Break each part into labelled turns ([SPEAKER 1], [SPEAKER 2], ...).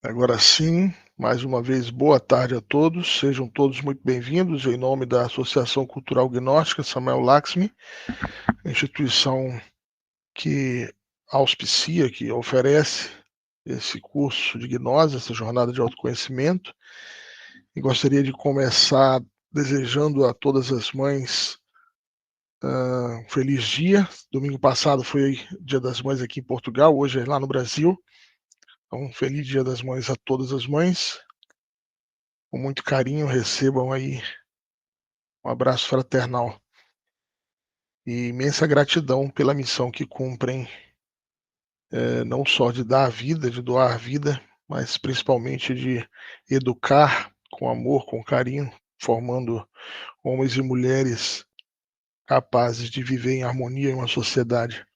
[SPEAKER 1] Agora sim, mais uma vez, boa tarde a todos. Sejam todos muito bem-vindos. Em nome da Associação Cultural Gnóstica Samuel Laxmi, instituição que auspicia, que oferece esse curso de gnose, essa jornada de autoconhecimento. E gostaria de começar desejando a todas as mães um feliz dia. Domingo passado foi Dia das Mães aqui em Portugal, hoje é lá no Brasil. Então, feliz Dia das Mães a todas as mães. Com muito carinho, recebam aí um abraço fraternal e imensa gratidão pela missão que cumprem, não só de dar a vida, de doar a vida, mas principalmente de educar com amor, com carinho, formando homens e mulheres capazes de viver em harmonia em uma sociedade.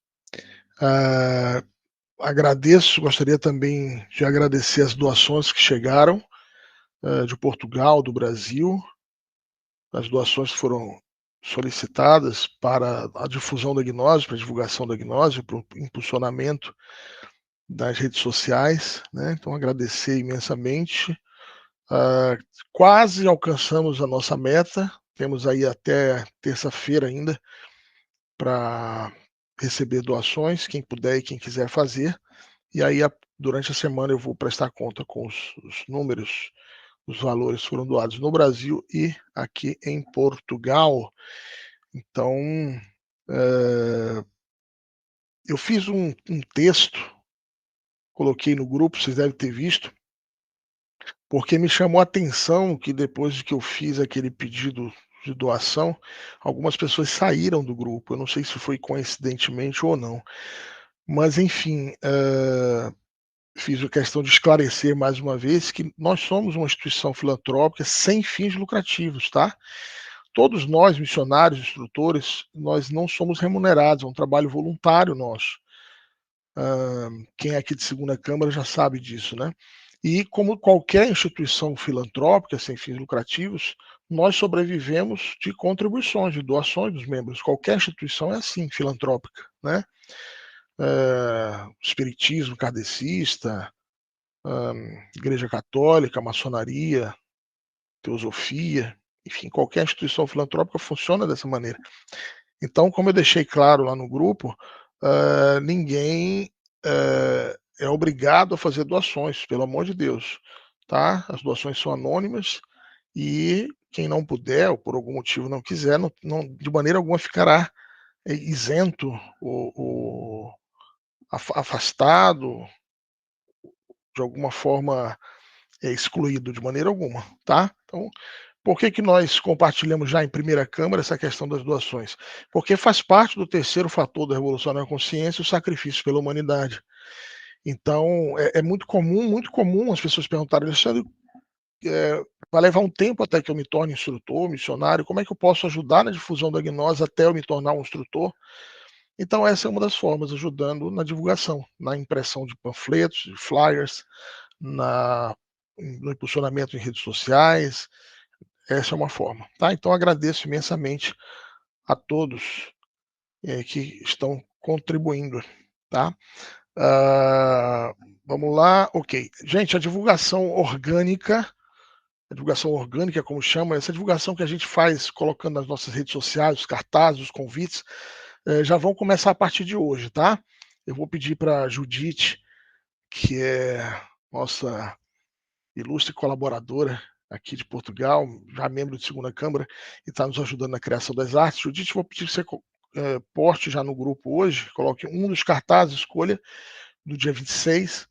[SPEAKER 1] Gostaria também de agradecer as doações que chegaram de Portugal, do Brasil. As doações foram solicitadas para a difusão da gnose, para a divulgação da gnose, para o impulsionamento das redes sociais, né? Então, agradecer imensamente. Quase alcançamos a nossa meta, temos aí até terça-feira ainda para receber doações, quem puder e quem quiser fazer. E aí, durante a semana, eu vou prestar conta com os números, os valores foram doados no Brasil e aqui em Portugal. Então, eu fiz um texto, coloquei no grupo, vocês devem ter visto, porque me chamou a atenção que depois de que eu fiz aquele pedido de doação, algumas pessoas saíram do grupo. Eu não sei se foi coincidentemente ou não. Mas, enfim, fiz a questão de esclarecer mais uma vez que nós somos uma instituição filantrópica sem fins lucrativos, tá? Todos nós, missionários, instrutores, nós não somos remunerados, é um trabalho voluntário nosso. Quem é aqui de Segunda Câmara já sabe disso, né? E como qualquer instituição filantrópica sem fins lucrativos, nós sobrevivemos de contribuições, de doações dos membros. Qualquer instituição é assim, filantrópica, né? Espiritismo kardecista, Igreja Católica, maçonaria, teosofia, enfim, qualquer instituição filantrópica funciona dessa maneira. Então, como eu deixei claro lá no grupo, ninguém é obrigado a fazer doações, pelo amor de Deus, tá? As doações são anônimas e quem não puder ou por algum motivo não quiser, de maneira alguma ficará isento ou afastado, de alguma forma excluído, de maneira alguma, tá? Então, por que nós compartilhamos já em primeira Câmara essa questão das doações? Porque faz parte do terceiro fator da Revolução da Consciência, o sacrifício pela humanidade. Então, é muito comum as pessoas perguntarem, Alexandre, vai levar um tempo até que eu me torne instrutor, missionário, como é que eu posso ajudar na difusão da gnose até eu me tornar um instrutor? Então, essa é uma das formas, ajudando na divulgação, na impressão de panfletos, de flyers, no impulsionamento em redes sociais. Essa é uma forma, tá? Então, agradeço imensamente a todos que estão contribuindo, tá? Vamos lá, ok. Gente, a divulgação orgânica, como chama, essa divulgação que a gente faz colocando nas nossas redes sociais, os cartazes, os convites, já vão começar a partir de hoje, tá? Eu vou pedir para a Judite, que é nossa ilustre colaboradora aqui de Portugal, já membro de Segunda Câmara, e está nos ajudando na criação das artes. Judite, vou pedir que você poste já no grupo hoje, coloque um dos cartazes, escolha, do dia 26,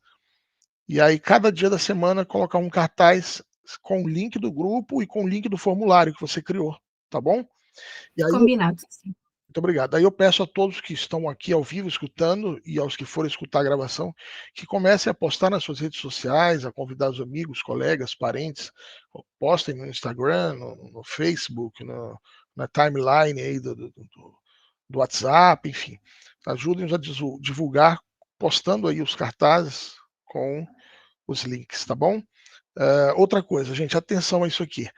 [SPEAKER 1] e aí cada dia da semana colocar um cartaz com o link do grupo e com o link do formulário que você criou, tá bom? E aí,
[SPEAKER 2] Combinado, sim.
[SPEAKER 1] muito obrigado. Aí eu peço a todos que estão aqui ao vivo escutando e aos que forem escutar a gravação, que comecem a postar nas suas redes sociais, a convidar os amigos, colegas, parentes, postem no Instagram, no Facebook, na timeline aí do WhatsApp, enfim. Ajudem-nos a divulgar, postando aí os cartazes com os links, tá bom? Outra coisa, gente, atenção a isso aqui.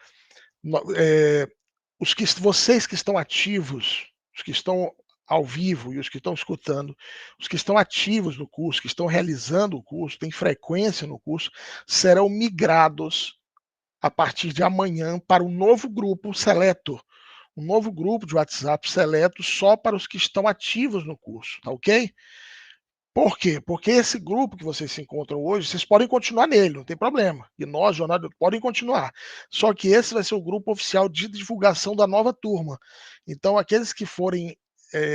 [SPEAKER 1] Vocês que estão ativos, os que estão ao vivo e os que estão escutando, os que estão ativos no curso, que estão realizando o curso, têm frequência no curso, serão migrados a partir de amanhã para um novo grupo seleto, um novo grupo de WhatsApp seleto só para os que estão ativos no curso, tá ok? Por quê? Porque esse grupo que vocês se encontram hoje, vocês podem continuar nele, não tem problema. E nós, jornada, podem continuar. Só que esse vai ser o grupo oficial de divulgação da nova turma. Então, aqueles que forem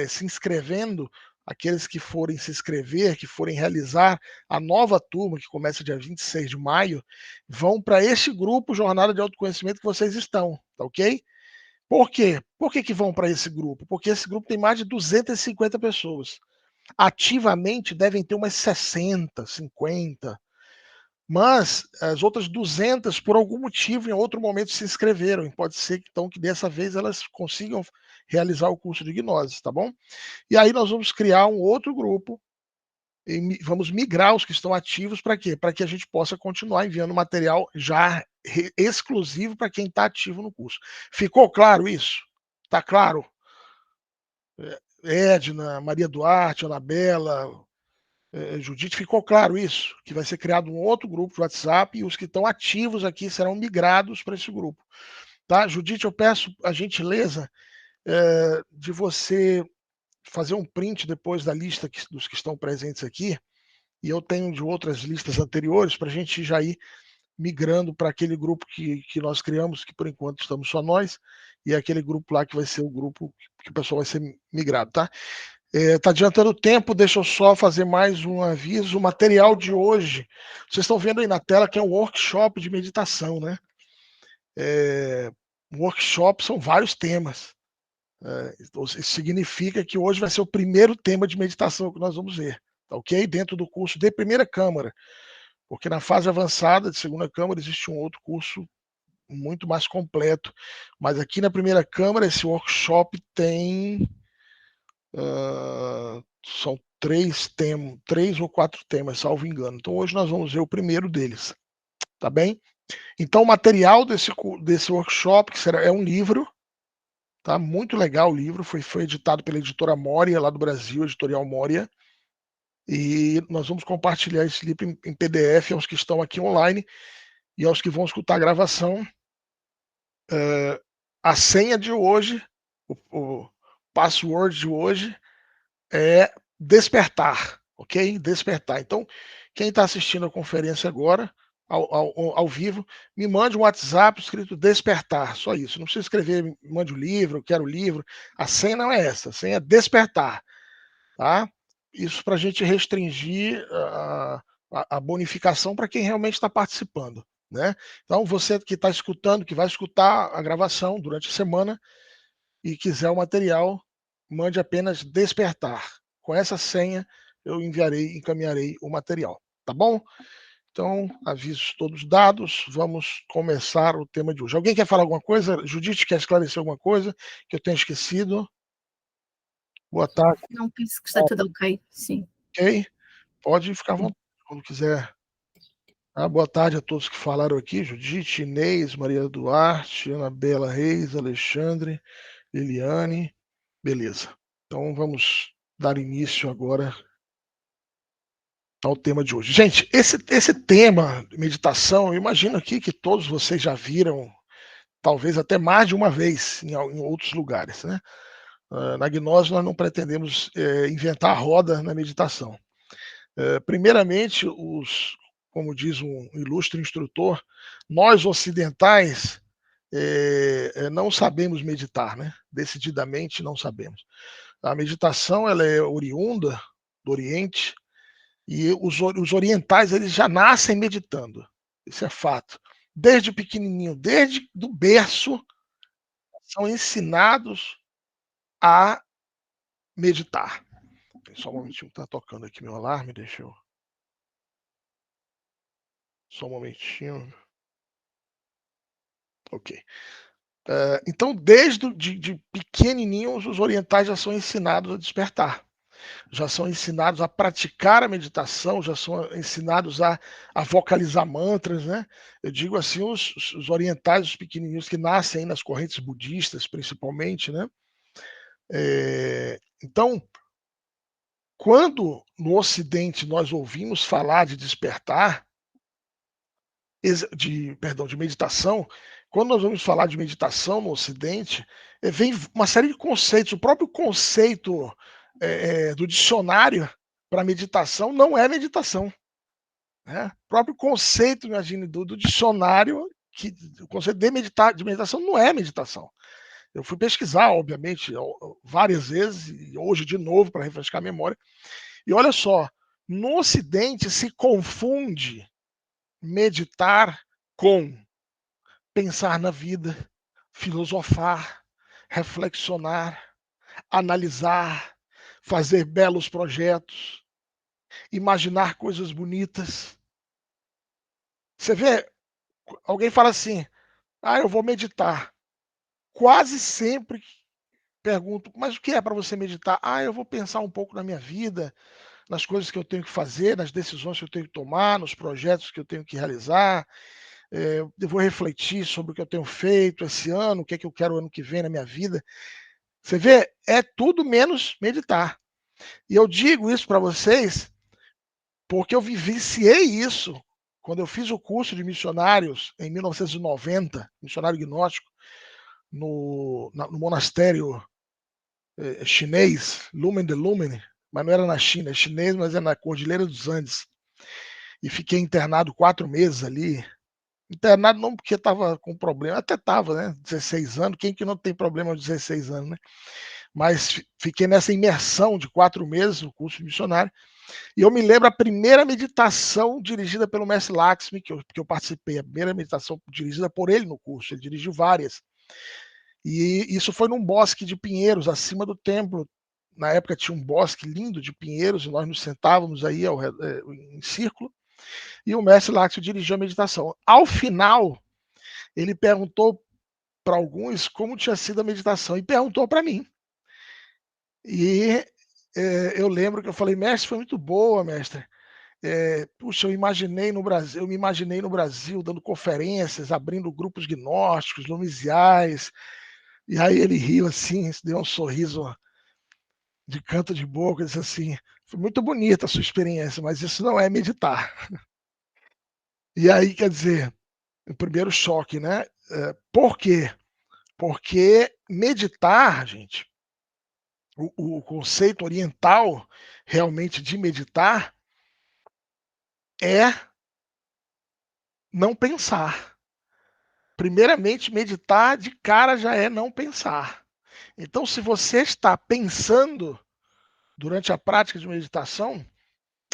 [SPEAKER 1] se inscrevendo, aqueles que forem se inscrever, que forem realizar a nova turma, que começa dia 26 de maio, vão para este grupo Jornada de Autoconhecimento que vocês estão, tá ok? Por quê? Por que vão para esse grupo? Porque esse grupo tem mais de 250 pessoas. Ativamente devem ter umas 60, 50, mas as outras 200, por algum motivo, em outro momento se inscreveram. E pode ser então que dessa vez elas consigam realizar o curso de gnose, tá bom? E aí nós vamos criar um outro grupo e vamos migrar os que estão ativos para quê? Para que a gente possa continuar enviando material já exclusivo para quem está ativo no curso. Ficou claro isso? Tá claro? Edna, Maria Duarte, Anabela, Judite, ficou claro isso? Que vai ser criado um outro grupo de WhatsApp e os que estão ativos aqui serão migrados para esse grupo. Tá? Judite, eu peço a gentileza de você fazer um print depois da lista dos que estão presentes aqui, e eu tenho de outras listas anteriores, para a gente já ir migrando para aquele grupo que nós criamos, que por enquanto estamos só nós, e é aquele grupo lá que vai ser o grupo que o pessoal vai ser migrado, tá? Tá adiantando o tempo, deixa eu só fazer mais um aviso. O material de hoje, vocês estão vendo aí na tela que é um workshop de meditação, né? Um workshop são vários temas. Isso significa que hoje vai ser o primeiro tema de meditação que nós vamos ver, tá ok? Dentro do curso de primeira câmara, porque na fase avançada de segunda câmara existe um outro curso muito mais completo, mas aqui na primeira câmara esse workshop tem são três ou quatro temas, salvo engano. Então hoje nós vamos ver o primeiro deles, tá bem? Então o material desse workshop que é um livro, tá? Muito legal o livro, foi editado pela editora Moria, lá do Brasil, editorial Moria, e nós vamos compartilhar esse livro em PDF aos que estão aqui online e aos que vão escutar a gravação. A senha de hoje, o password de hoje é despertar, ok? Despertar. Então, quem está assistindo a conferência agora, ao vivo, me mande um WhatsApp escrito despertar, só isso. Não precisa escrever, mande o livro, eu quero o livro. A senha não é essa, a senha é despertar, tá? Isso para a gente restringir a bonificação para quem realmente está participando, né? Então, você que está escutando, que vai escutar a gravação durante a semana e quiser o material, mande apenas despertar. Com essa senha, eu encaminharei o material. Tá bom? Então, avisos todos dados. Vamos começar o tema de hoje. Alguém quer falar alguma coisa? Judite, quer esclarecer alguma coisa que eu tenha esquecido? Boa tarde.
[SPEAKER 2] Não, penso que está tudo ok, sim.
[SPEAKER 1] Ok? Pode ficar à vontade quando quiser. Boa tarde a todos que falaram aqui: Judite, Inês, Maria Duarte, Anabela Reis, Alexandre, Liliane. Beleza. Então vamos dar início agora ao tema de hoje. Gente, esse tema, meditação, eu imagino aqui que todos vocês já viram, talvez até mais de uma vez, em outros lugares, né? Na Gnose, nós não pretendemos inventar a roda na meditação. Primeiramente, como diz um ilustre instrutor, nós ocidentais não sabemos meditar, né? Decididamente não sabemos. A meditação ela é oriunda do Oriente, e os orientais eles já nascem meditando. Isso é fato. Desde pequenininho, desde do berço, são ensinados a meditar. Só um momentinho, tá tocando aqui meu alarme, deixa eu. Só um momentinho. Ok. Então, desde de pequenininhos, os orientais já são ensinados a despertar. Já são ensinados a praticar a meditação, já são ensinados a vocalizar mantras, né? Eu digo assim, os orientais, os pequenininhos que nascem nas correntes budistas, principalmente, né? Então, quando no Ocidente nós ouvimos falar de despertar, de meditação, quando nós vamos falar de meditação no Ocidente, vem uma série de conceitos. O próprio conceito do dicionário para meditação não é meditação. Né? O próprio conceito, imagine, do dicionário, o conceito de meditação não é meditação. Eu fui pesquisar, obviamente, várias vezes, e hoje de novo, para refrescar a memória. E olha só, no Ocidente se confunde meditar com pensar na vida, filosofar, reflexionar, analisar, fazer belos projetos, imaginar coisas bonitas. Você vê, alguém fala assim: ah, eu vou meditar. Quase sempre pergunto, mas o que é para você meditar? Ah, eu vou pensar um pouco na minha vida, nas coisas que eu tenho que fazer, nas decisões que eu tenho que tomar, nos projetos que eu tenho que realizar. Eu vou refletir sobre o que eu tenho feito esse ano, o que é que eu quero ano que vem na minha vida. Você vê, é tudo menos meditar. E eu digo isso para vocês porque eu vivenciei isso quando eu fiz o curso de missionários em 1990, missionário gnóstico, no monastério chinês, Lumen de Lumen, mas não era na China, é chinês, mas é na Cordilheira dos Andes. E fiquei internado 4 meses ali. Internado não porque estava com problema, até estava, né? 16 anos, quem que não tem problema aos 16 anos, né? Mas fiquei nessa imersão de 4 meses no curso de missionário. E eu me lembro a primeira meditação dirigida pelo mestre Laxmi, que eu participei, a primeira meditação dirigida por ele no curso, ele dirigiu várias. E isso foi num bosque de pinheiros, acima do templo. Na época tinha um bosque lindo de pinheiros, e nós nos sentávamos aí em círculo, e o mestre Laxmi dirigiu a meditação. Ao final, ele perguntou para alguns como tinha sido a meditação, e perguntou para mim. E eu lembro que eu falei, mestre, foi muito boa, mestre. Puxa, eu me imaginei no Brasil dando conferências, abrindo grupos gnósticos, lomisiais, e aí ele riu assim, deu um sorriso de canto de boca, disse assim, foi muito bonita a sua experiência, mas isso não é meditar. E aí, quer dizer, o primeiro choque, né? Por quê? Porque meditar, gente, o conceito oriental realmente de meditar é não pensar. Primeiramente, meditar de cara já é não pensar. Então, se você está pensando durante a prática de meditação,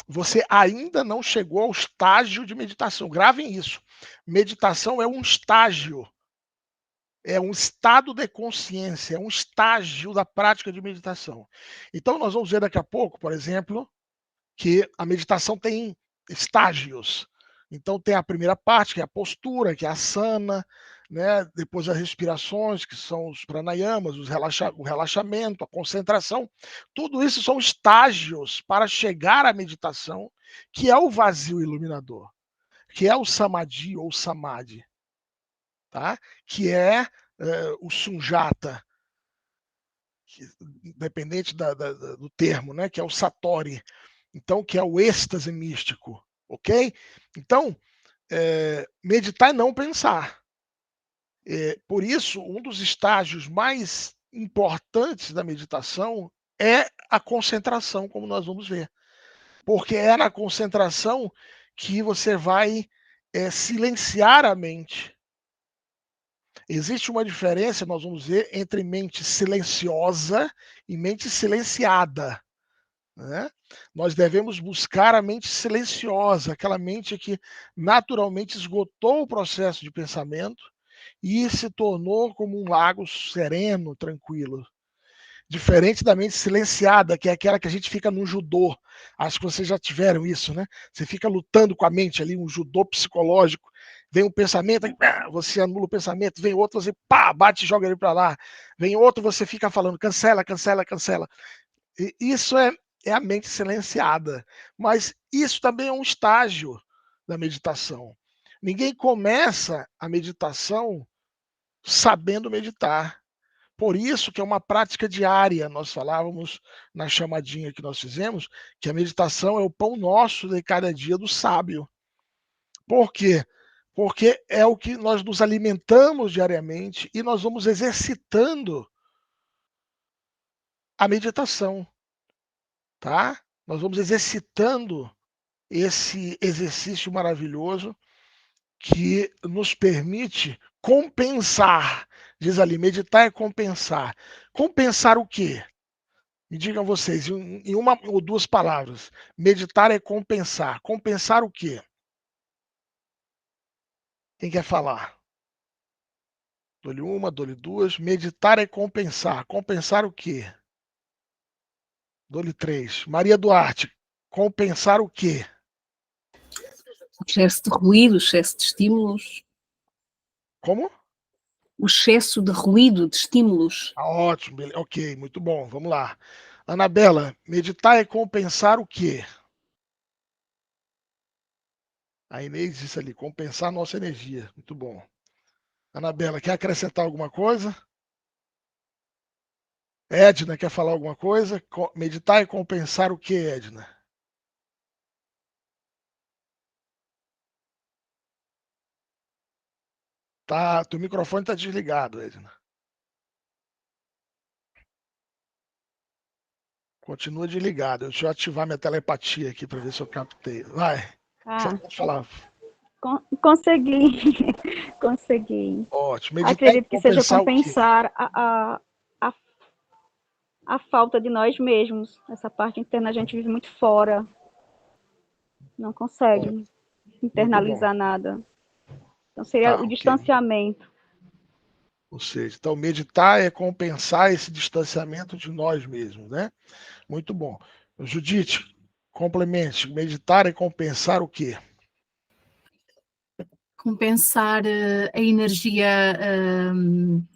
[SPEAKER 1] você ainda não chegou ao estágio de meditação. Gravem isso. Meditação é um estágio, é um estado de consciência, é um estágio da prática de meditação. Então, nós vamos ver daqui a pouco, por exemplo, que a meditação tem estágios. Então tem a primeira parte, que é a postura, que é a asana, né? Depois as respirações, que são os pranayamas, o relaxamento, a concentração. Tudo isso são estágios para chegar à meditação, que é o vazio iluminador, que é o samadhi ou samadhi, tá? Que é o sunjata, independente do termo, né? Que é o satori. Então, que é o êxtase místico, ok? Então, meditar é não pensar. Por isso, um dos estágios mais importantes da meditação é a concentração, como nós vamos ver. Porque é na concentração que você vai silenciar a mente. Existe uma diferença, nós vamos ver, entre mente silenciosa e mente silenciada. Né? Nós devemos buscar a mente silenciosa, aquela mente que naturalmente esgotou o processo de pensamento e se tornou como um lago sereno, tranquilo. Diferente da mente silenciada, que é aquela que a gente fica no judô. Acho que vocês já tiveram isso, né? Você fica lutando com a mente ali, um judô psicológico. Vem um pensamento, você anula o pensamento, vem outro, você pá, bate e joga ele para lá. Vem outro, você fica falando, cancela, cancela, cancela. E isso é a mente silenciada. Mas isso também é um estágio da meditação. Ninguém começa a meditação sabendo meditar. por isso que é uma prática diária. Nós falávamos na chamadinha que nós fizemos que a meditação é o pão nosso de cada dia do sábio. Por quê? Porque é o que nós nos alimentamos diariamente e nós vamos exercitando a meditação, tá? Nós vamos exercitando esse exercício maravilhoso que nos permite compensar. Diz ali, meditar é compensar. Compensar o quê? Me digam vocês, em uma ou duas palavras. Meditar é compensar. Compensar o quê? Quem quer falar? Dou-lhe uma, dou-lhe duas. Meditar é compensar. Compensar o quê? Dou-lhe três. Maria Duarte, compensar o quê?
[SPEAKER 2] O excesso de ruído, o excesso de estímulos.
[SPEAKER 1] Como?
[SPEAKER 2] O excesso de ruído, de estímulos.
[SPEAKER 1] Ótimo, ok, muito bom. Vamos lá. Anabela, meditar é compensar o quê? A Inês disse ali, compensar nossa energia. Muito bom. Anabela, quer acrescentar alguma coisa? Edna, quer falar alguma coisa? Meditar é compensar o quê, Edna? Tá, teu microfone está desligado, Edna. Continua desligado. Deixa eu ativar minha telepatia aqui para ver se eu captei. Vai. Você pode falar.
[SPEAKER 3] Consegui. Consegui.
[SPEAKER 1] Ótimo. Meditar é
[SPEAKER 3] Acredito que seja
[SPEAKER 1] compensar o quê?
[SPEAKER 3] compensar a falta de nós mesmos. Essa parte interna a gente vive muito fora. Não consegue internalizar nada. Então seria o distanciamento.
[SPEAKER 1] Ou seja, então meditar é compensar esse distanciamento de nós mesmos, né? Muito bom. Judite, complemente. Meditar é compensar o quê?
[SPEAKER 2] Compensar a energia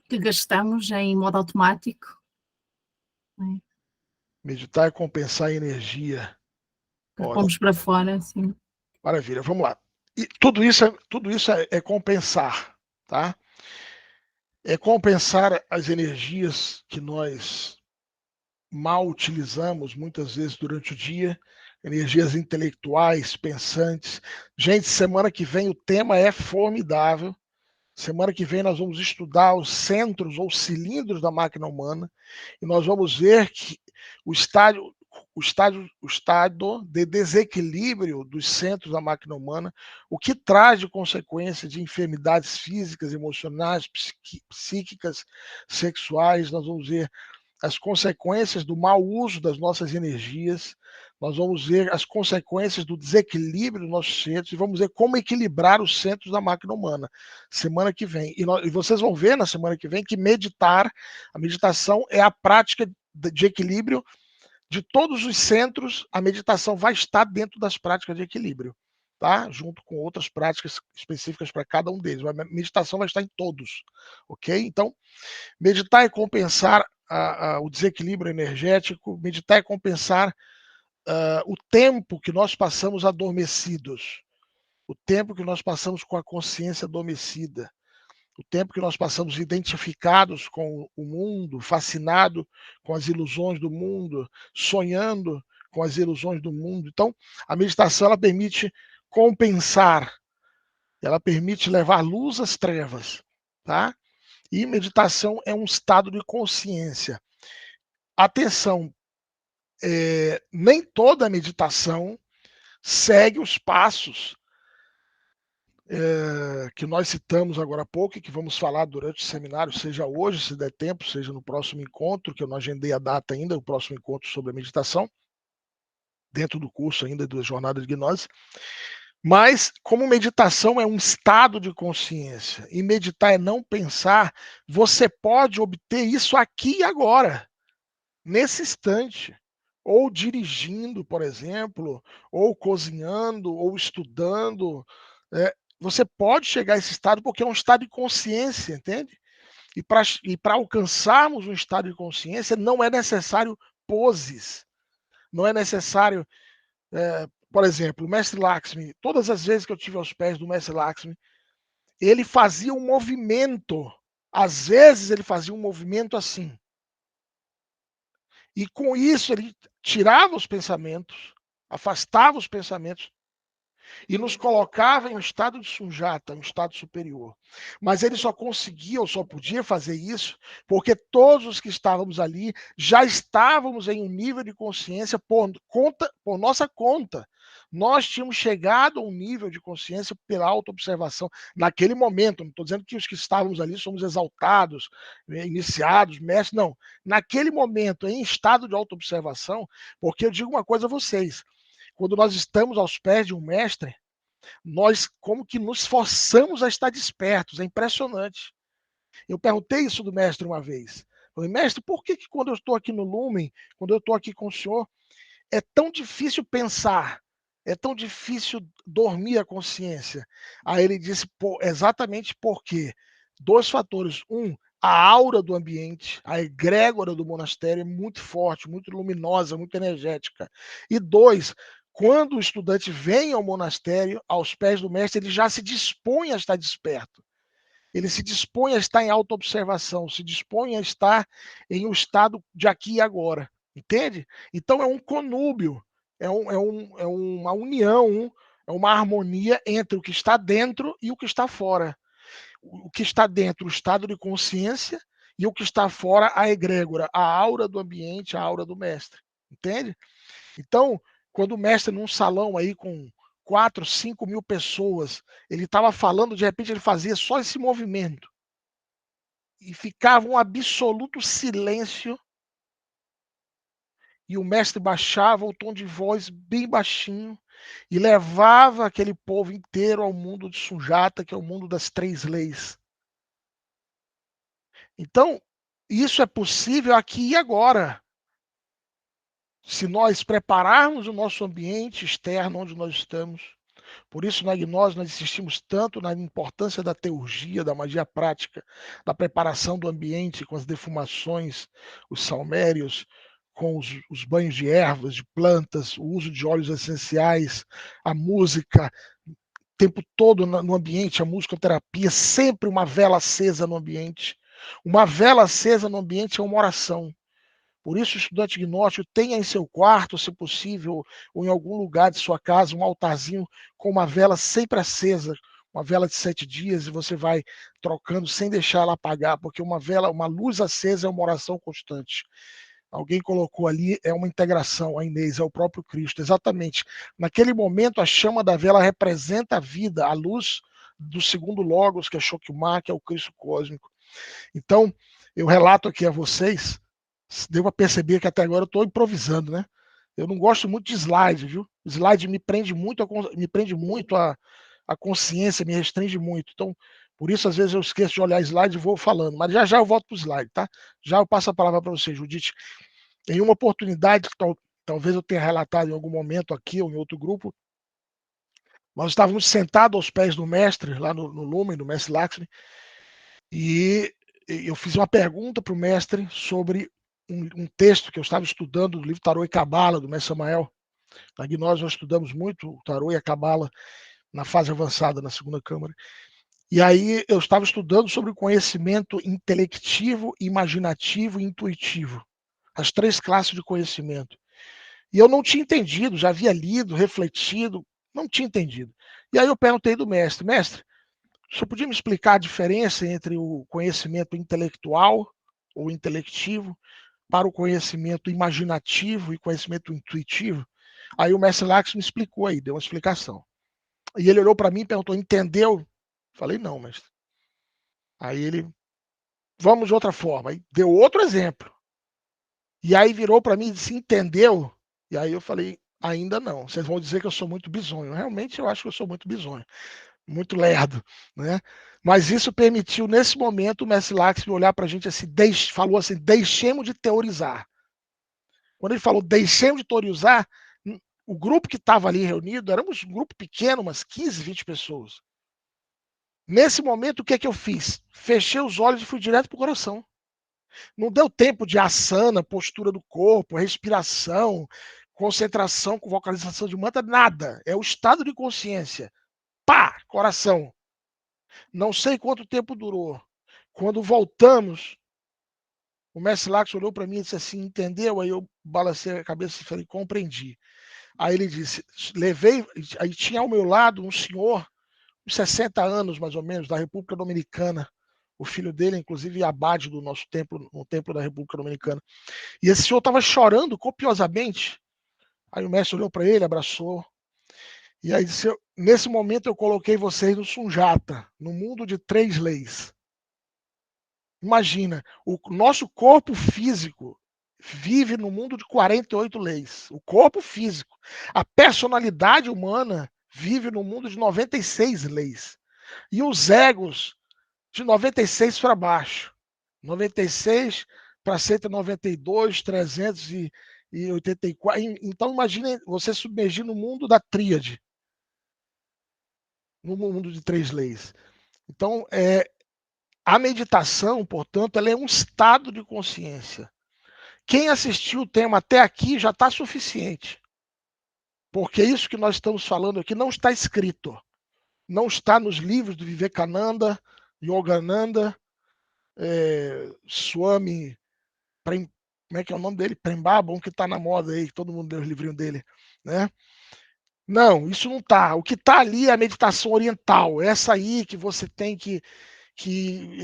[SPEAKER 2] que gastamos em modo automático.
[SPEAKER 1] Meditar é compensar a energia.
[SPEAKER 2] Vamos para fora, sim.
[SPEAKER 1] Maravilha, vamos lá. E tudo isso é compensar, tá? É compensar as energias que nós mal utilizamos muitas vezes durante o dia, energias intelectuais, pensantes. Gente, semana que vem o tema é formidável. Semana que vem nós vamos estudar os centros ou cilindros da máquina humana e nós vamos ver que o estado de desequilíbrio dos centros da máquina humana, o que traz de consequência de enfermidades físicas, emocionais, psíquicas, sexuais. Nós vamos ver as consequências do mau uso das nossas energias, nós vamos ver as consequências do desequilíbrio dos nossos centros e vamos ver como equilibrar os centros da máquina humana semana que vem. E vocês vão ver na semana que vem que a meditação é a prática de equilíbrio de todos os centros. A meditação vai estar dentro das práticas de equilíbrio, tá? Junto com outras práticas específicas para cada um deles. A meditação vai estar em todos, ok? Então, meditar é compensar o desequilíbrio energético, meditar é compensar o tempo que nós passamos adormecidos, o tempo que nós passamos com a consciência adormecida, o tempo que nós passamos identificados com o mundo, fascinado com as ilusões do mundo, sonhando com as ilusões do mundo. Então, a meditação ela permite compensar, ela permite levar luz às trevas, tá? E meditação é um estado de consciência. Atenção, nem toda meditação segue os passos que nós citamos agora há pouco e que vamos falar durante o seminário, seja hoje, se der tempo, seja no próximo encontro, que eu não agendei a data ainda, o próximo encontro sobre a meditação, dentro do curso ainda da Jornada de Gnose. Mas, como meditação é um estado de consciência, e meditar é não pensar, você pode obter isso aqui e agora, nesse instante. Ou dirigindo, por exemplo, ou cozinhando, ou estudando. Você pode chegar a esse estado porque é um estado de consciência, entende? E para alcançarmos um estado de consciência, não é necessário poses. Não é necessário. Por exemplo, o mestre Lakshmi, todas as vezes que eu estive aos pés do mestre Lakshmi, ele fazia um movimento Às vezes ele fazia um movimento assim. E com isso ele tirava os pensamentos, afastava os pensamentos e nos colocava em um estado de sujata, um estado superior. Mas ele só conseguia ou só podia fazer isso porque todos os que estávamos ali já estávamos em um nível de consciência por nossa conta. Nós tínhamos chegado a um nível de consciência pela autoobservação naquele momento. Não estou dizendo que os que estávamos ali somos exaltados, iniciados, mestres, não. Naquele momento, em estado de autoobservação, porque eu digo uma coisa a vocês, quando nós estamos aos pés de um mestre, nós como que nos forçamos a estar despertos, é impressionante. Eu perguntei isso do mestre uma vez. Falei, mestre, por que quando eu estou aqui no Lumen, quando eu estou aqui com o senhor, é tão difícil pensar, é tão difícil dormir a consciência? Aí ele disse, exatamente porque dois fatores. Um, a aura do ambiente, a egrégora do monastério é muito forte, muito luminosa, muito energética. E dois, quando o estudante vem ao monastério, aos pés do mestre, ele já se dispõe a estar desperto. Ele se dispõe a estar em autoobservação, se dispõe a estar em um estado de aqui e agora. Entende? Então é um conúbio, é uma união, é uma harmonia entre o que está dentro e o que está fora. O que está dentro, o estado de consciência, e o que está fora, a egrégora, a aura do ambiente, a aura do mestre. Entende? Então, quando o mestre num salão aí com 4, 5 mil pessoas, ele estava falando, de repente ele fazia só esse movimento. E ficava um absoluto silêncio. E o mestre baixava o tom de voz bem baixinho e levava aquele povo inteiro ao mundo de Sujata, que é o mundo das 3 leis. Então, isso é possível aqui e agora. Se nós prepararmos o nosso ambiente externo onde nós estamos. Por isso, na gnose, nós insistimos tanto na importância da teurgia, da magia prática, da preparação do ambiente com as defumações, os salmérios, com os banhos de ervas, de plantas, o uso de óleos essenciais, a música, o tempo todo no ambiente, a musicoterapia, sempre uma vela acesa no ambiente. Uma vela acesa no ambiente é uma oração. Por isso, o estudante gnóstico tenha em seu quarto, se possível, ou em algum lugar de sua casa, um altarzinho com uma vela sempre acesa, uma vela de 7 dias, e você vai trocando sem deixar ela apagar, porque uma vela, uma luz acesa é uma oração constante. Alguém colocou ali, é uma integração, a Inês, é o próprio Cristo, exatamente. Naquele momento, a chama da vela representa a vida, a luz do segundo Logos, que é Shokimar, que é o Cristo cósmico. Então, eu relato aqui a vocês, deu para perceber que até agora eu estou improvisando, né? Eu não gosto muito de slide, viu? Slide me prende muito a consciência, me restringe muito. Então, por isso, às vezes, eu esqueço de olhar slide e vou falando. Mas já já eu volto para o slide, tá? Já eu passo a palavra para você, Judite. Em uma oportunidade, talvez eu tenha relatado em algum momento aqui ou em outro grupo, nós estávamos sentados aos pés do mestre, lá no Lumen, do mestre Laxmi, e eu fiz uma pergunta para o mestre sobre um texto que eu estava estudando do livro Tarô e Cabala, do mestre Samael. Na Gnose nós estudamos muito o Tarô e a Cabala na fase avançada, na segunda câmara. E aí eu estava estudando sobre o conhecimento intelectivo, imaginativo e intuitivo. As 3 classes de conhecimento. E eu não tinha entendido, já havia lido, refletido, não tinha entendido. E aí eu perguntei do mestre, mestre, você podia me explicar a diferença entre o conhecimento intelectual ou intelectivo para o conhecimento imaginativo e conhecimento intuitivo? Aí o mestre Lax me explicou aí, deu uma explicação. E ele olhou para mim e perguntou, entendeu? Falei, não, mestre. Aí ele, vamos de outra forma. Aí deu outro exemplo. E aí virou para mim e disse, entendeu? E aí eu falei, ainda não. Vocês vão dizer que eu sou muito bizonho. Realmente eu acho que eu sou muito bizonho. Muito lerdo, né? Mas isso permitiu, nesse momento, o mestre Laxmi olhar para a gente assim, falou assim, deixemos de teorizar. Quando ele falou, deixemos de teorizar, o grupo que estava ali reunido, éramos um grupo pequeno, umas 15, 20 pessoas. Nesse momento, o que é que eu fiz? Fechei os olhos e fui direto para o coração. Não deu tempo de asana, postura do corpo, respiração, concentração com vocalização de mantra, nada. É o estado de consciência. Pá, coração. Não sei quanto tempo durou. quando voltamos, o mestre Lax olhou para mim e disse assim, entendeu? Aí eu balancei a cabeça e falei, compreendi. Aí ele disse, aí tinha ao meu lado um senhor, uns 60 anos mais ou menos, da República Dominicana. O filho dele, inclusive, é abade do nosso templo, no templo da República Dominicana. E esse senhor estava chorando copiosamente. Aí o mestre olhou para ele, abraçou. E aí disse, nesse momento eu coloquei vocês no Sunjata, no mundo de 3 leis. Imagina, o nosso corpo físico vive no mundo de 48 leis. O corpo físico. A personalidade humana vive no mundo de 96 leis. E os egos de 96 para baixo. 96 para 192, 384. Então imagine você submergir no mundo da tríade. No mundo de 3 leis. Então, a meditação, portanto, ela é um estado de consciência. Quem assistiu o tema até aqui já está suficiente. Porque isso que nós estamos falando aqui não está escrito. Não está nos livros do Vivekananda, Yogananda, Swami, como é que é o nome dele? Prembaba, que está na moda aí, que todo mundo lê os livrinhos dele. Né? Não, isso não está. O que está ali é a meditação oriental. Essa aí que você tem que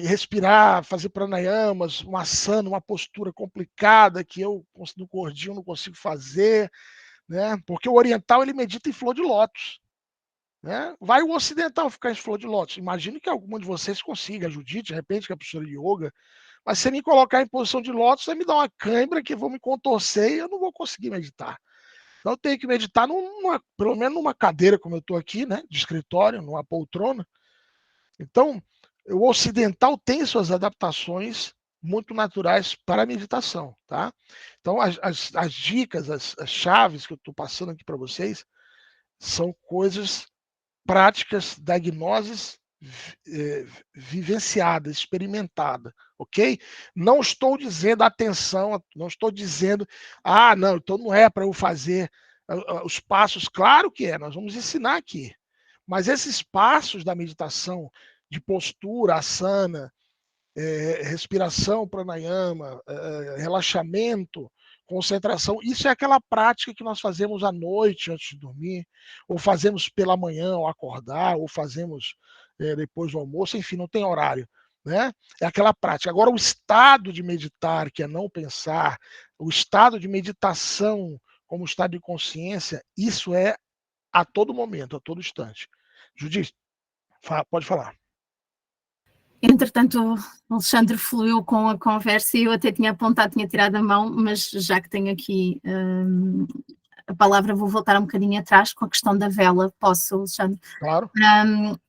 [SPEAKER 1] respirar, fazer pranayamas, uma asana, uma postura complicada que eu, no gordinho, não consigo fazer, né? Porque o oriental, ele medita em flor de lótus. Né? Vai o ocidental ficar em flor de lótus. Imagino que algum de vocês consiga, a Judite, de repente, que é professora de yoga, mas se me colocar em posição de lótus, vai me dar uma cãibra que eu vou me contorcer e eu não vou conseguir meditar. Então eu tenho que meditar pelo menos numa cadeira, como eu estou aqui, né? De escritório, numa poltrona. Então, o ocidental tem suas adaptações muito naturais para a meditação, tá? Então, as dicas, as chaves que eu estou passando aqui para vocês são coisas práticas da gnose vivenciada, experimentada, ok? Não estou dizendo atenção, não estou dizendo, não, então não é para eu fazer os passos, claro que é, nós vamos ensinar aqui. Mas esses passos da meditação, de postura, asana, respiração, pranayama, relaxamento, concentração, isso é aquela prática que nós fazemos à noite antes de dormir, ou fazemos pela manhã ao acordar, ou fazemos depois do almoço, enfim, não tem horário. Né? É aquela prática. Agora, o estado de meditar, que é não pensar, o estado de meditação como estado de consciência, isso é a todo momento, a todo instante. Judite, pode falar.
[SPEAKER 2] Entretanto, o Alexandre fluiu com a conversa e eu até tinha apontado, tinha tirado a mão, mas já que tenho aqui a palavra, vou voltar um bocadinho atrás com a questão da vela. Posso, Alexandre?
[SPEAKER 1] Claro.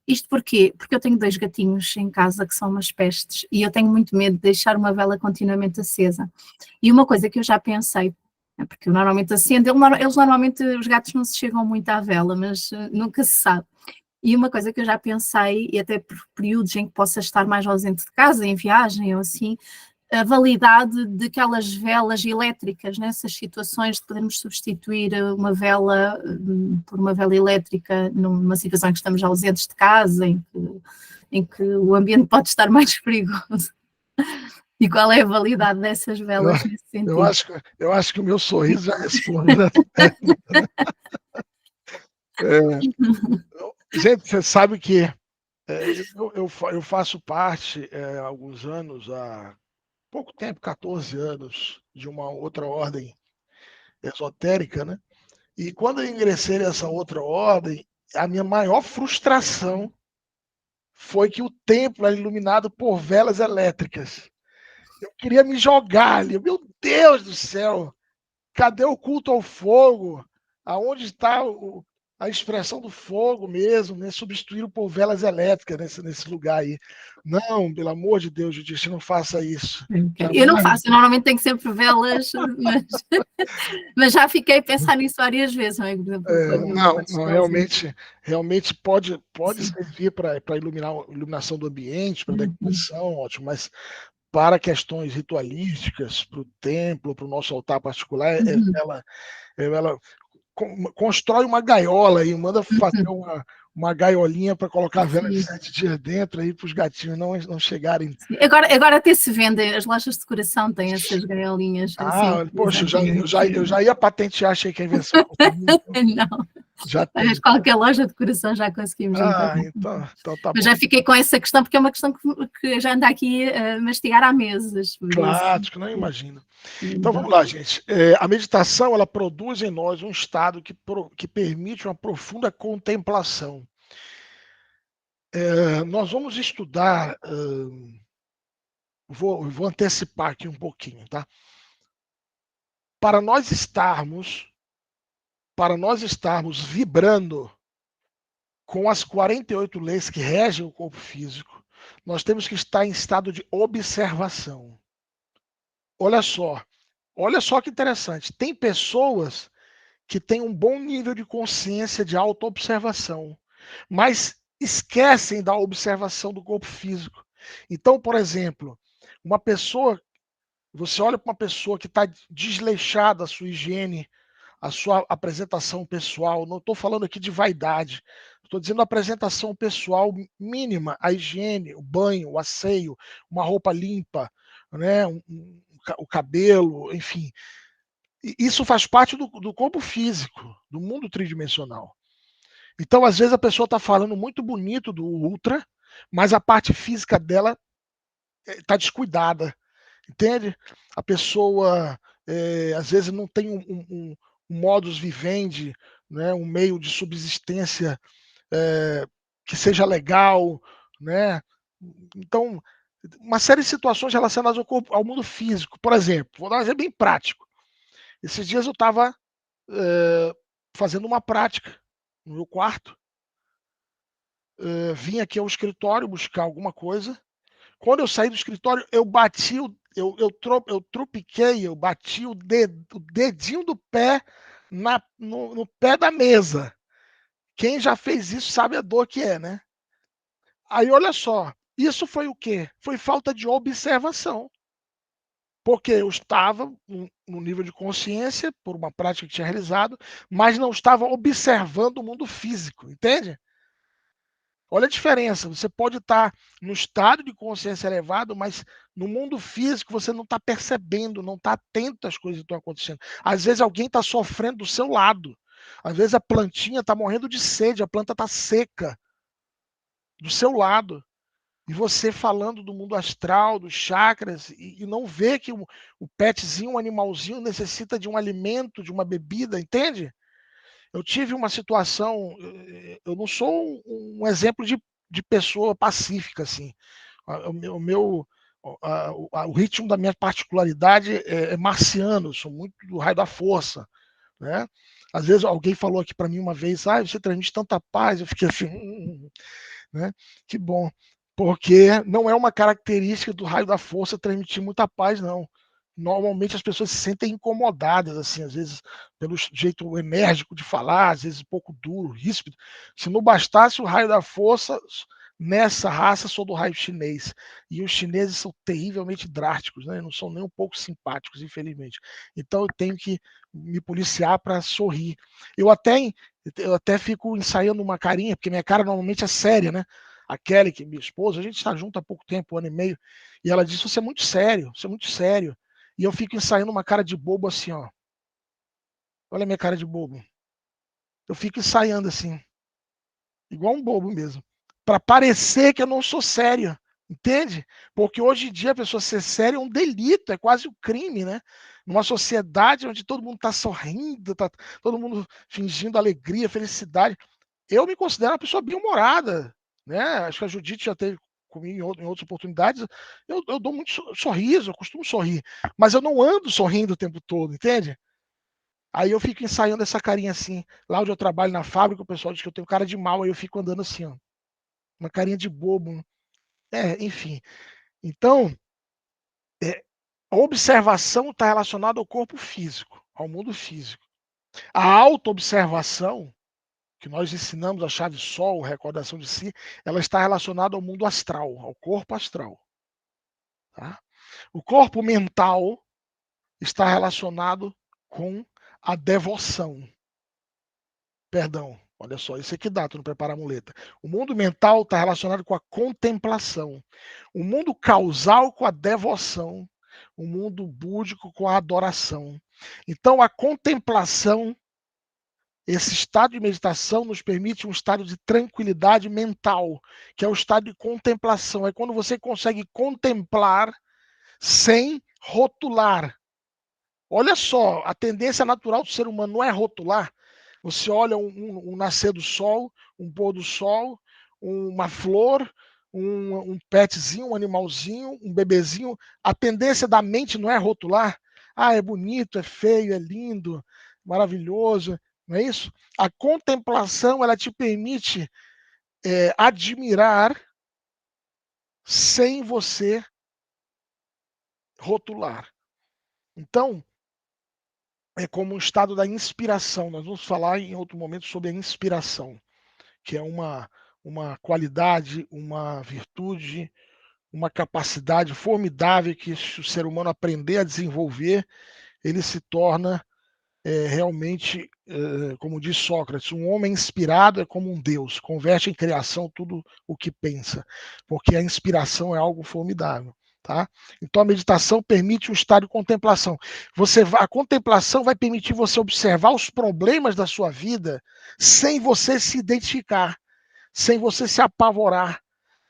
[SPEAKER 2] Isto porquê? Porque eu tenho 2 gatinhos em casa que são umas pestes e eu tenho muito medo de deixar uma vela continuamente acesa. E uma coisa que eu já pensei, porque eu normalmente acendo, eles normalmente, os gatos não se chegam muito à vela, mas nunca se sabe. E uma coisa que eu já pensei, e até por períodos em que possa estar mais ausente de casa, em viagem ou assim, a validade daquelas velas elétricas, nessas situações de podermos substituir uma vela por uma vela elétrica numa situação em que estamos ausentes de casa, em que o ambiente pode estar mais perigoso. E qual é a validade dessas velas nesse sentido?
[SPEAKER 1] Eu acho que o meu sorriso já responde. Né? Gente, você sabe que eu faço parte há alguns anos, há pouco tempo, 14 anos, de uma outra ordem esotérica, né? E quando eu ingressei nessa outra ordem, a minha maior frustração foi que o templo era iluminado por velas elétricas. Eu queria me jogar ali. Meu Deus do céu! Cadê o culto ao fogo? Aonde está a expressão do fogo mesmo, né? Substituíram por velas elétricas nesse lugar aí. Não, pelo amor de Deus, Judite, não faça isso.
[SPEAKER 2] Eu não faço, eu normalmente tenho sempre velas, mas já fiquei a pensar nisso várias vezes.
[SPEAKER 1] Não, realmente pode servir para iluminação do ambiente, para decoração, ótimo, mas para questões ritualísticas, para o templo, para o nosso altar particular, ela constrói uma gaiola e manda fazer uma gaiolinha para colocar a vela de 7 dias dentro aí para os gatinhos não chegarem.
[SPEAKER 2] Agora até se vendem, as lojas de decoração têm essas gaiolinhas. Assim,
[SPEAKER 1] Poxa, eu já ia patentear, achei que a invenção
[SPEAKER 2] não.
[SPEAKER 1] já tem.
[SPEAKER 2] Mas qualquer loja de decoração já conseguimos encontrar.
[SPEAKER 1] Então tá
[SPEAKER 2] Mas
[SPEAKER 1] bom.
[SPEAKER 2] já fiquei com essa questão, porque é uma questão que já anda aqui a mastigar há meses.
[SPEAKER 1] Claro, que não imagino. Então vamos lá, gente. A meditação, ela produz em nós um estado que permite uma profunda contemplação. Nós vamos estudar, vou antecipar aqui um pouquinho, tá? Para nós estarmos vibrando com as 48 leis que regem o corpo físico, nós temos que estar em estado de observação. Olha só que interessante. Tem pessoas que têm um bom nível de consciência de autoobservação, mas esquecem da observação do corpo físico. Então, por exemplo, você olha para uma pessoa que está desleixada a sua higiene, a sua apresentação pessoal, não estou falando aqui de vaidade, estou dizendo a apresentação pessoal mínima, a higiene, o banho, o asseio, uma roupa limpa, né, o cabelo, enfim. Isso faz parte do corpo físico, do mundo tridimensional. Então, às vezes, a pessoa está falando muito bonito do ultra, mas a parte física dela está descuidada, entende? A pessoa, às vezes, não tem um modus vivendi, né, um meio de subsistência que seja legal, né? Então, uma série de situações relacionadas ao mundo físico. Por exemplo, vou dar um exemplo bem prático. Esses dias eu estava fazendo uma prática no meu quarto. Vim aqui ao escritório buscar alguma coisa. Quando eu saí do escritório, eu bati, eu trupiquei, eu bati o dedinho do pé no pé da mesa. Quem já fez isso sabe a dor que é, né? Aí olha só, isso foi o quê? Foi falta de observação. Porque eu estava no nível de consciência, por uma prática que tinha realizado, mas não estava observando o mundo físico, entende? Olha a diferença. Você pode estar no estado de consciência elevado, mas no mundo físico você não está percebendo, não está atento às coisas que estão acontecendo. Às vezes alguém está sofrendo do seu lado. Às vezes a plantinha está morrendo de sede, a planta está seca do seu lado. E você falando do mundo astral, dos chakras, e não vê que o petzinho, o animalzinho, necessita de um alimento, de uma bebida, entende? Eu tive uma situação, eu não sou um exemplo de pessoa pacífica, assim. O ritmo da minha particularidade é marciano, eu sou muito do raio da força, né? Às vezes alguém falou aqui para mim uma vez, você transmite tanta paz, eu fiquei assim, né? Que bom, porque não é uma característica do raio da força transmitir muita paz, não. Normalmente as pessoas se sentem incomodadas, assim, às vezes pelo jeito enérgico de falar, às vezes um pouco duro, ríspido. Se não bastasse o raio da força, nessa raça sou do raio chinês. E os chineses são terrivelmente drásticos, né? Não são nem um pouco simpáticos, infelizmente. Então eu tenho que me policiar para sorrir. Eu até fico ensaiando uma carinha, porque minha cara normalmente é séria, né? A Kelly, que é minha esposa, a gente está junto há pouco tempo, 1 ano e meio, e ela disse: você é muito sério, você é muito sério. E eu fico ensaiando uma cara de bobo assim, ó. Olha a minha cara de bobo. Eu fico ensaiando assim, igual um bobo mesmo, para parecer que eu não sou sério, entende? Porque hoje em dia a pessoa ser séria é um delito, é quase um crime, né? Numa sociedade onde todo mundo está sorrindo, tá todo mundo fingindo alegria, felicidade. Eu me considero uma pessoa bem-humorada, né? Acho que a Judite já teve comigo em outras oportunidades. Eu dou muito sorriso, eu costumo sorrir, mas eu não ando sorrindo o tempo todo, entende? Aí eu fico ensaiando essa carinha assim. Lá onde eu trabalho na fábrica, o pessoal diz que eu tenho cara de mal, aí eu fico andando assim, ó. Uma carinha de bobo. Enfim. Então, a observação está relacionada ao corpo físico, ao mundo físico. A autoobservação, que nós ensinamos a chave sol, recordação de si, ela está relacionada ao mundo astral, ao corpo astral. Tá? O corpo mental está relacionado com a devoção. Perdão, Olha só, isso aqui dá, tu não prepara a muleta. O mundo mental está relacionado com a contemplação. O mundo causal com a devoção. O mundo búdico com a adoração. Então, a contemplação, esse estado de meditação, nos permite um estado de tranquilidade mental, que é o estado de contemplação. É quando você consegue contemplar sem rotular. Olha só, a tendência natural do ser humano não é rotular. Você olha um nascer do sol, um pôr do sol, uma flor, um petzinho, um animalzinho, um bebezinho. A tendência da mente não é rotular. Ah, é bonito, é feio, é lindo, maravilhoso, não é isso? A contemplação, ela te permite admirar sem você rotular. Então, é como um estado da inspiração. Nós vamos falar em outro momento sobre a inspiração, que é uma qualidade, uma virtude, uma capacidade formidável que, se o ser humano aprender a desenvolver, ele se torna realmente, como diz Sócrates, um homem inspirado é como um Deus, converte em criação tudo o que pensa, porque a inspiração é algo formidável. Tá? Então a meditação permite um estado de contemplação. A contemplação vai permitir você observar os problemas da sua vida sem você se identificar, sem você se apavorar,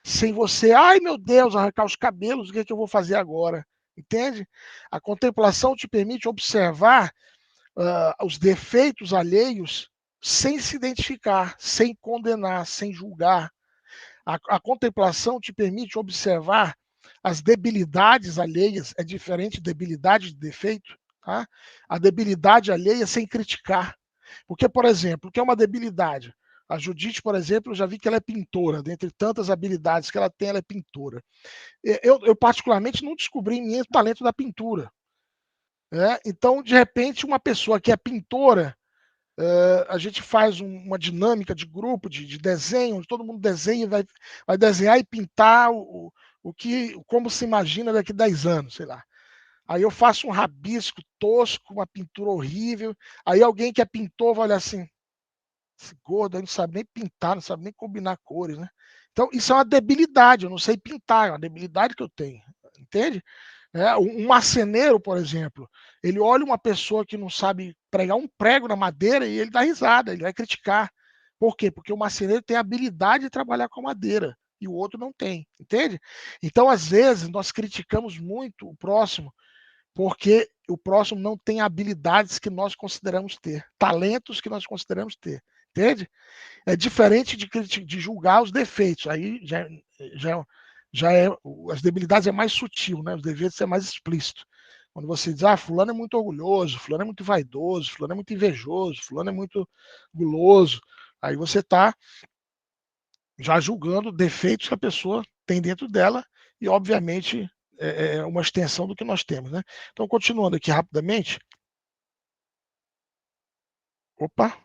[SPEAKER 1] sem você, ai meu Deus, arrancar os cabelos, o que é que eu vou fazer agora? Entende? A contemplação te permite observar os defeitos alheios sem se identificar, sem condenar, sem julgar. A contemplação te permite observar as debilidades alheias, é diferente de debilidade de defeito, tá? A debilidade alheia sem criticar. Porque, por exemplo, o que é uma debilidade? A Judite, por exemplo, eu já vi que ela é pintora, dentre tantas habilidades que ela tem, ela é pintora. Eu particularmente, não descobri em mim o talento da pintura. Então, de repente, uma pessoa que é pintora, a gente faz uma dinâmica de grupo, de desenho, onde todo mundo desenha, vai desenhar e pintar como se imagina daqui a 10 anos, sei lá. Aí eu faço um rabisco tosco, uma pintura horrível, aí alguém que é pintor vai olhar assim, esse gordo aí não sabe nem pintar, não sabe nem combinar cores, né? Então, isso é uma debilidade, eu não sei pintar, é uma debilidade que eu tenho, entende? Um marceneiro, por exemplo, ele olha uma pessoa que não sabe pregar um prego na madeira e ele dá risada, ele vai criticar. Por quê? Porque o marceneiro tem a habilidade de trabalhar com madeira e o outro não tem, entende? Então, às vezes, nós criticamos muito o próximo porque o próximo não tem habilidades que nós consideramos ter, talentos que nós consideramos ter, entende? É diferente de julgar os defeitos, aí já é, as debilidades é mais sutil, né? Os defeitos é mais explícito. Quando você diz, fulano é muito orgulhoso, fulano é muito vaidoso, fulano é muito invejoso, fulano é muito guloso, aí você está já julgando defeitos que a pessoa tem dentro dela e, obviamente, é uma extensão do que nós temos, né? Então, continuando aqui rapidamente. Opa,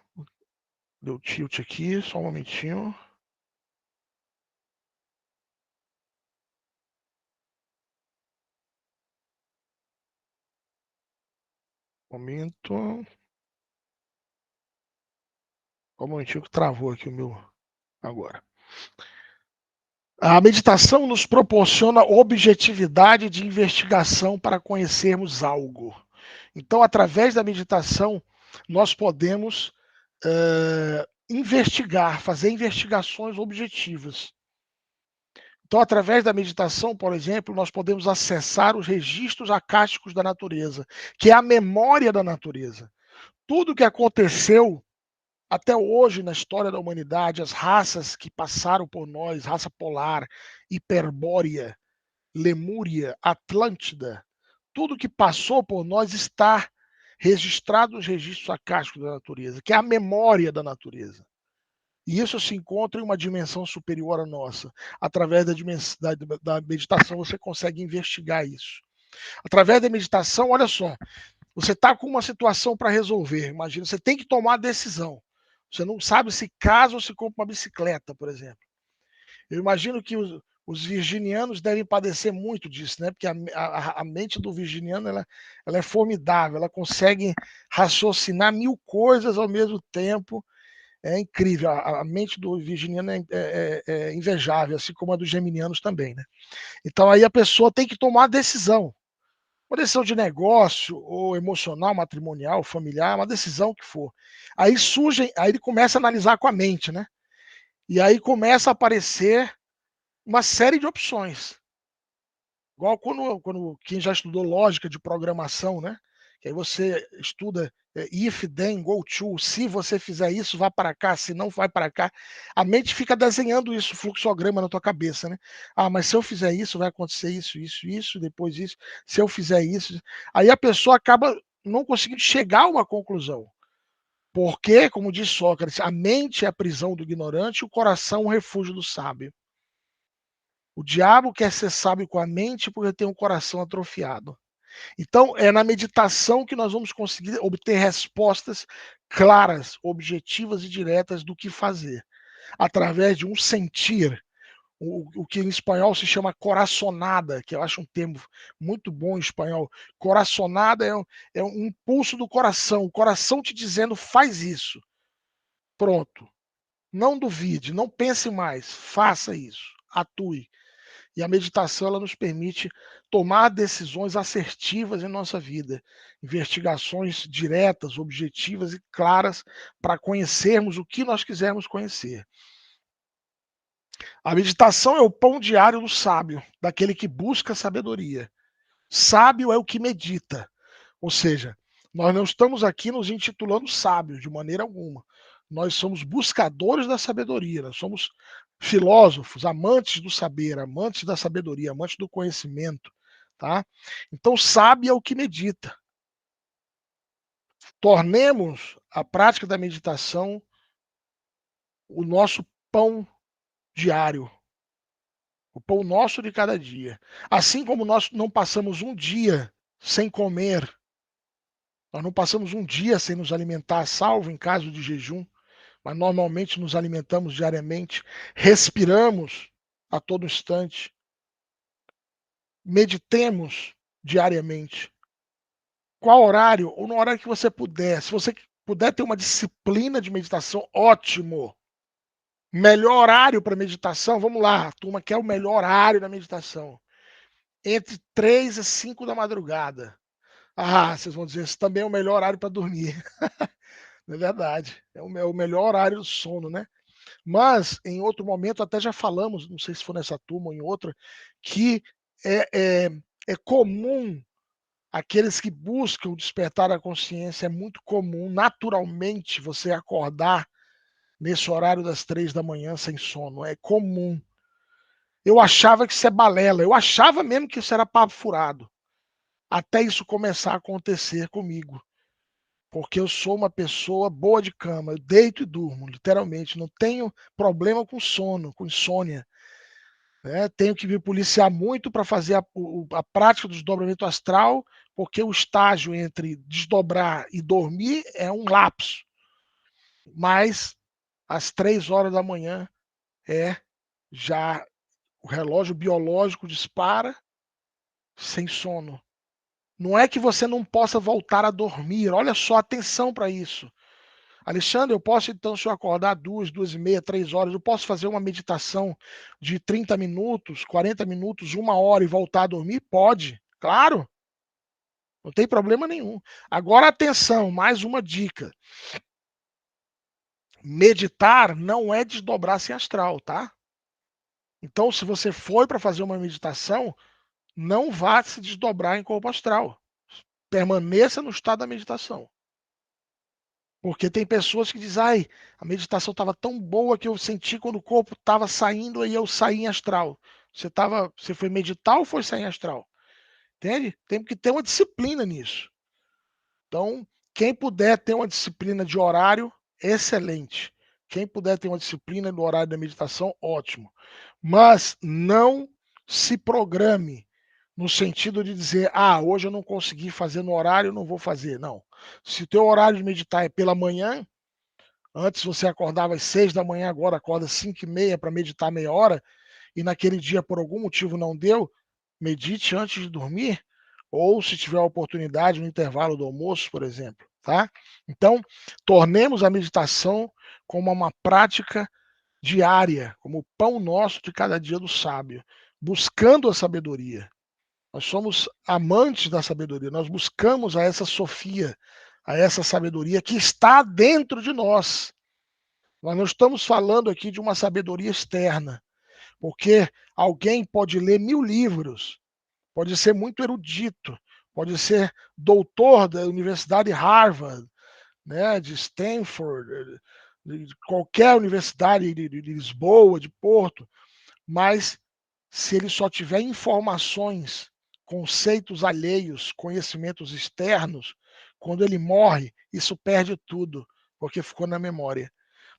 [SPEAKER 1] deu tilt aqui, só um momentinho. Momento. Só um momentinho que travou aqui o meu agora. A meditação nos proporciona objetividade de investigação para conhecermos algo. Então, através da meditação, nós podemos investigar, fazer investigações objetivas. Então, através da meditação, por exemplo, nós podemos acessar os registros acásticos da natureza, que é a memória da natureza. Tudo que aconteceu até hoje na história da humanidade, as raças que passaram por nós, raça polar, Hiperbórea, Lemúria, Atlântida, tudo que passou por nós está registrado nos registros acásticos da natureza, que é a memória da natureza. E isso se encontra em uma dimensão superior à nossa. Através da meditação você consegue investigar isso. Através da meditação, olha só, você está com uma situação para resolver. Imagina, você tem que tomar a decisão. Você não sabe se casa ou se compra uma bicicleta, por exemplo. Eu imagino que os virginianos devem padecer muito disso, né? Porque a mente do virginiano ela é formidável, ela consegue raciocinar 1000 coisas ao mesmo tempo. é incrível. A mente do virginiano é invejável, assim como a dos geminianos também, né? Então aí a pessoa tem que tomar a decisão. Uma decisão de negócio, ou emocional, matrimonial, familiar, uma decisão que for. Aí ele começa a analisar com a mente, né? E aí começa a aparecer uma série de opções. Igual quando quem já estudou lógica de programação, né? Que aí você estuda if, then, go to, se você fizer isso, vá para cá, se não vai para cá. A mente fica desenhando isso, fluxograma na tua cabeça, né? Ah, mas se eu fizer isso, vai acontecer isso, depois isso. Se eu fizer isso, aí a pessoa acaba não conseguindo chegar a uma conclusão. Porque, como diz Sócrates, a mente é a prisão do ignorante e o coração o refúgio do sábio. O diabo quer ser sábio com a mente porque tem um coração atrofiado. Então, é na meditação que nós vamos conseguir obter respostas claras, objetivas e diretas do que fazer, através de um sentir, o que em espanhol se chama coraçonada, que eu acho um termo muito bom em espanhol. Coraçonada é um impulso do coração, o coração te dizendo faz isso. Pronto. Não duvide, não pense mais, faça isso, atue. E a meditação ela nos permite tomar decisões assertivas em nossa vida, investigações diretas, objetivas e claras para conhecermos o que nós quisermos conhecer. A meditação é o pão diário do sábio, daquele que busca sabedoria. Sábio é o que medita, ou seja, nós não estamos aqui nos intitulando sábios de maneira alguma. Nós somos buscadores da sabedoria, nós somos filósofos, amantes do saber, amantes da sabedoria, amantes do conhecimento, tá? Então, sábio é o que medita. Tornemos a prática da meditação o nosso pão diário, o pão nosso de cada dia. Assim como nós não passamos um dia sem comer, nós não passamos um dia sem nos alimentar, salvo em caso de jejum, mas normalmente nos alimentamos diariamente, respiramos a todo instante, meditemos diariamente. Qual horário? Ou no horário que você puder. Se você puder ter uma disciplina de meditação, ótimo. Melhor horário para meditação, vamos lá, a turma quer o melhor horário da meditação. Entre 3 e 5 da madrugada. Ah, vocês vão dizer, esse também é o melhor horário para dormir. Não é verdade. É o melhor horário do sono, né? Mas, em outro momento, até já falamos, não sei se for nessa turma ou em outra, que é comum aqueles que buscam despertar a consciência, é muito comum, naturalmente, você acordar nesse horário das 3 da manhã sem sono. É comum. Eu achava que isso é balela, eu achava mesmo que isso era papo furado. Até isso começar a acontecer comigo. Porque eu sou uma pessoa boa de cama, eu deito e durmo, literalmente. Não tenho problema com sono, com insônia. Né? Tenho que me policiar muito para fazer a prática do desdobramento astral, porque o estágio entre desdobrar e dormir é um lapso. Mas às 3 horas da manhã já o relógio biológico dispara sem sono. Não é que você não possa voltar a dormir. Olha só, atenção para isso. Alexandre, eu posso então, se eu acordar 2, 2h30, 3 horas, eu posso fazer uma meditação de 30 minutos, 40 minutos, 1 hora e voltar a dormir? Pode, claro. Não tem problema nenhum. Agora, atenção, mais uma dica. Meditar não é desdobrar-se astral, tá? Então, se você foi para fazer uma meditação, não vá se desdobrar em corpo astral. Permaneça no estado da meditação. Porque tem pessoas que dizem, ai, a meditação estava tão boa que eu senti quando o corpo estava saindo e eu saí em astral. Você foi meditar ou foi sair em astral? Entende? Tem que ter uma disciplina nisso. Então, quem puder ter uma disciplina de horário, excelente. Quem puder ter uma disciplina no horário da meditação, ótimo. Mas não se programe no sentido de dizer, hoje eu não consegui fazer no horário, não vou fazer. Não. Se o teu horário de meditar é pela manhã, antes você acordava às 6 da manhã, agora acorda às 5h30 para meditar meia hora, e naquele dia por algum motivo não deu, medite antes de dormir, ou se tiver a oportunidade no intervalo do almoço, por exemplo. Tá? Então, tornemos a meditação como uma prática diária, como o pão nosso de cada dia do sábio, buscando a sabedoria. Nós somos amantes da sabedoria, nós buscamos a essa Sofia, a essa sabedoria que está dentro de nós. Nós não estamos falando aqui de uma sabedoria externa, porque alguém pode ler 1000 livros, pode ser muito erudito, pode ser doutor da Universidade Harvard, né, de Stanford, de qualquer universidade de Lisboa, de Porto, mas se ele só tiver informações, conceitos alheios, conhecimentos externos, quando ele morre, isso perde tudo, porque ficou na memória.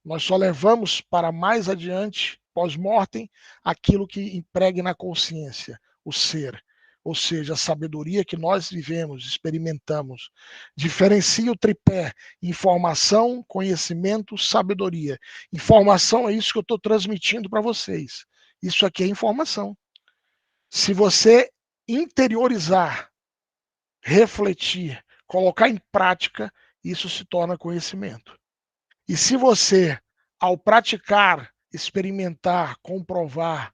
[SPEAKER 1] Nós só levamos para mais adiante, pós-mortem, aquilo que empregue na consciência, o ser. Ou seja, a sabedoria que nós vivemos, experimentamos. Diferencia o tripé: informação, conhecimento, sabedoria. Informação é isso que eu estou transmitindo para vocês. Isso aqui é informação. Se você interiorizar, refletir, colocar em prática, isso se torna conhecimento. E se você, ao praticar, experimentar, comprovar,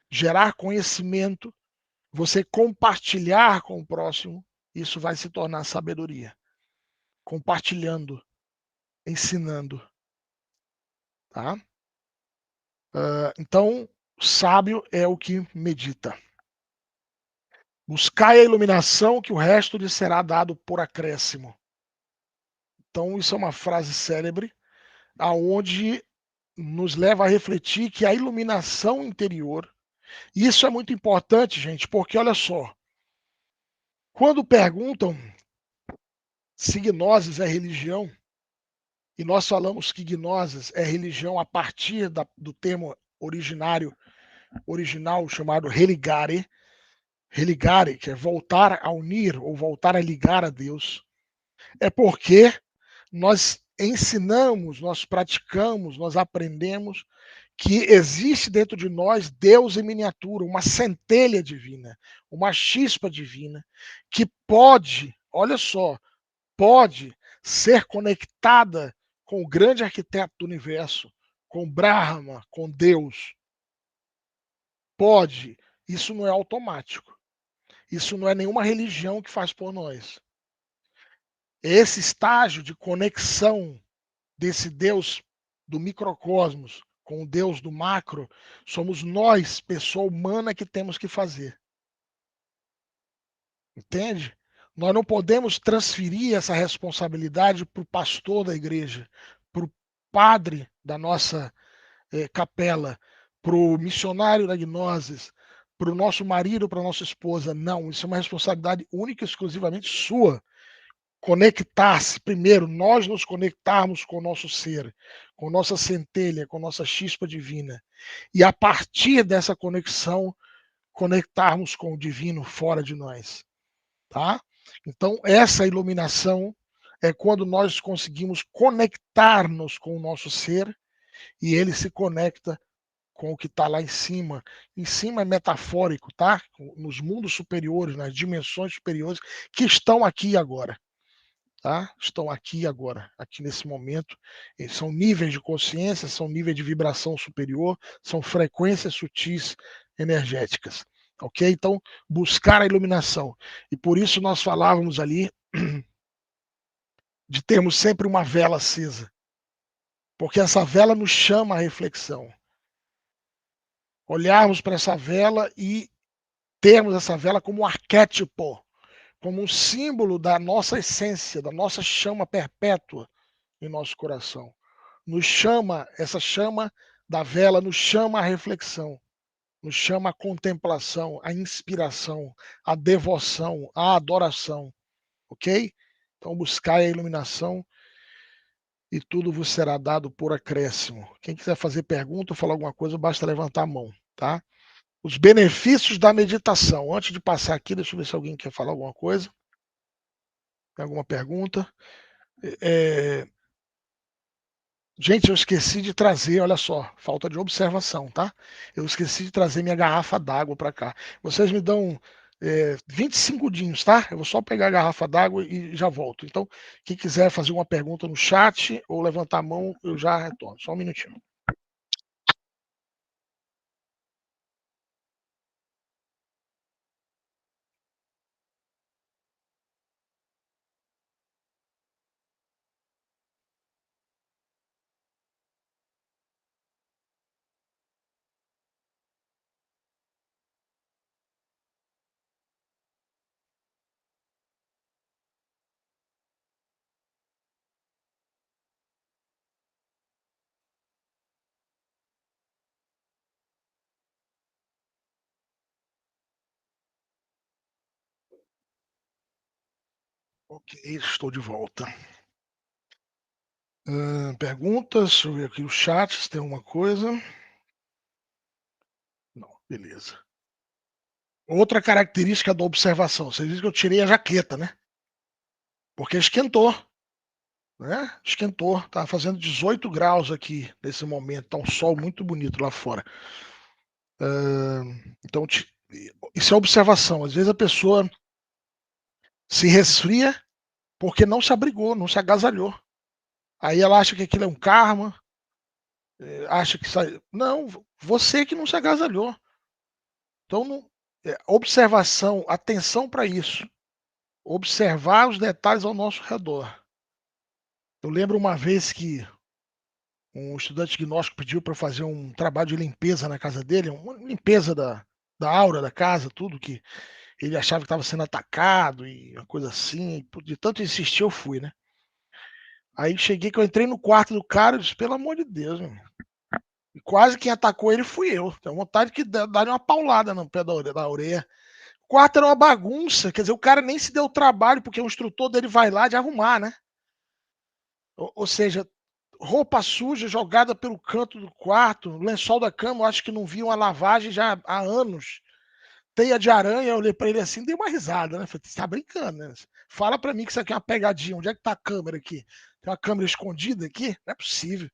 [SPEAKER 1] gerar conhecimento, você compartilhar com o próximo, isso vai se tornar sabedoria. Compartilhando, ensinando. Tá? Então, sábio é o que medita. Buscai a iluminação, que o resto lhe será dado por acréscimo. Então, isso é uma frase célebre, aonde nos leva a refletir que a iluminação interior, isso é muito importante, gente, porque olha só, quando perguntam se gnoses é religião, e nós falamos que gnoses é religião a partir do termo original chamado religare, que é voltar a unir ou voltar a ligar a Deus, é porque nós ensinamos, nós praticamos, nós aprendemos que existe dentro de nós Deus em miniatura, uma centelha divina, uma chispa divina, que pode, olha só, pode ser conectada com o grande arquiteto do universo, com Brahma, com Deus. Pode. Isso não é automático. Isso não é nenhuma religião que faz por nós. Esse estágio de conexão desse Deus do microcosmos com o Deus do macro, somos nós, pessoa humana, que temos que fazer. Entende? Nós não podemos transferir essa responsabilidade para o pastor da igreja, para o padre da nossa capela, para o missionário da Gnosis, para o nosso marido, para a nossa esposa. Não, isso é uma responsabilidade única e exclusivamente sua. Conectar-se, primeiro, nós nos conectarmos com o nosso ser, com nossa centelha, com nossa chispa divina. E a partir dessa conexão, conectarmos com o divino fora de nós. Tá? Então, essa iluminação é quando nós conseguimos conectar-nos com o nosso ser e ele se conecta com o que está lá em cima. Em cima é metafórico, tá? Nos mundos superiores, nas dimensões superiores que estão aqui agora. Tá? Estão aqui agora, aqui nesse momento. São níveis de consciência, são níveis de vibração superior, são frequências sutis energéticas. Ok? Então, buscar a iluminação. E por isso nós falávamos ali de termos sempre uma vela acesa. Porque essa vela nos chama à reflexão. Olharmos para essa vela e termos essa vela como um arquétipo, como um símbolo da nossa essência, da nossa chama perpétua em nosso coração. Nos chama, essa chama da vela nos chama à reflexão, nos chama à contemplação, à inspiração, à devoção, à adoração. Ok? Então buscai a iluminação e tudo vos será dado por acréscimo. Quem quiser fazer pergunta ou falar alguma coisa, basta levantar a mão, tá? Os benefícios da meditação. Antes de passar aqui, deixa eu ver se alguém quer falar alguma coisa. Tem alguma pergunta? Gente, eu esqueci de trazer, olha só, falta de observação, tá? Eu esqueci de trazer minha garrafa d'água para cá. Vocês me dão 20 segundinhos, tá? Eu vou só pegar a garrafa d'água e já volto. Então, quem quiser fazer uma pergunta no chat ou levantar a mão, eu já retorno. Só um minutinho. Ok, estou de volta. Perguntas? Deixa eu ver aqui o chat se tem alguma coisa. Não, beleza. Outra característica da observação. Você diz que eu tirei a jaqueta, né? Porque esquentou. Né? Esquentou. Tá fazendo 18 graus aqui nesse momento. Tá um sol muito bonito lá fora. Então, isso é observação. Às vezes a pessoa se resfria porque não se abrigou, não se agasalhou. Aí ela acha que aquilo é um karma, acha que sai. Não, você que não se agasalhou. Então, observação, atenção para isso. Observar os detalhes ao nosso redor. Eu lembro uma vez que um estudante gnóstico pediu para fazer um trabalho de limpeza na casa dele, uma limpeza da aura da casa, tudo que ele achava que estava sendo atacado e uma coisa assim. De tanto insistir, eu fui, né? Aí cheguei que eu entrei no quarto do cara e disse, pelo amor de Deus, meu. E quase quem atacou ele fui eu. Tenho vontade de dar uma paulada no pé da orelha. O quarto era uma bagunça, quer dizer, o cara nem se deu o trabalho, porque o instrutor dele vai lá de arrumar, né? Ou seja, roupa suja jogada pelo canto do quarto, lençol da cama, eu acho que não vi uma lavagem já há anos. Teia de aranha, eu olhei pra ele assim, dei uma risada, né? Falei, você tá brincando, né? Fala pra mim que isso aqui é uma pegadinha. Onde é que tá a câmera aqui? Tem uma câmera escondida aqui? Não é possível.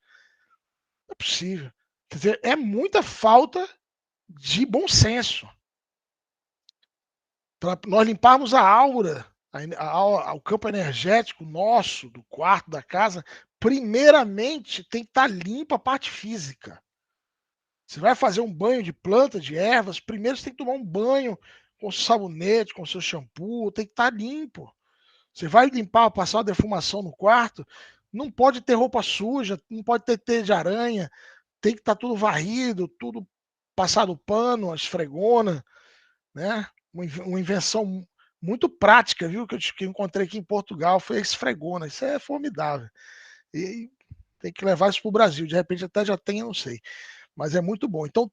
[SPEAKER 1] Não é possível. Quer dizer, é muita falta de bom senso. Para nós limparmos a aura, o campo energético nosso, do quarto, da casa, primeiramente tem que estar limpa a parte física. Você vai fazer um banho de planta, de ervas, primeiro você tem que tomar um banho com sabonete, com seu shampoo, tem que estar limpo. Você vai limpar, passar uma defumação no quarto, não pode ter roupa suja, não pode ter teia de aranha, tem que estar tudo varrido, tudo passado pano, a esfregona, né? Uma invenção muito prática, viu? Que eu encontrei aqui em Portugal foi a esfregona. Isso é formidável. E tem que levar isso para o Brasil. De repente até já tem, eu não sei. Mas é muito bom. Então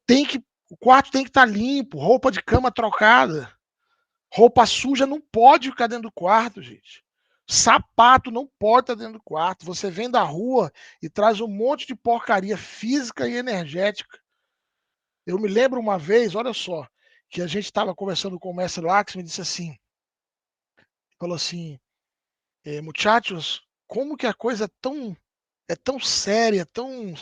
[SPEAKER 1] o quarto tem que estar limpo, roupa de cama trocada. Roupa suja não pode ficar dentro do quarto, gente. Sapato não pode estar dentro do quarto. Você vem da rua e traz um monte de porcaria física e energética. Eu me lembro uma vez, olha só, que a gente estava conversando com o mestre Lax, me disse assim, falou assim, muchachos, como que a coisa é tão séria, tão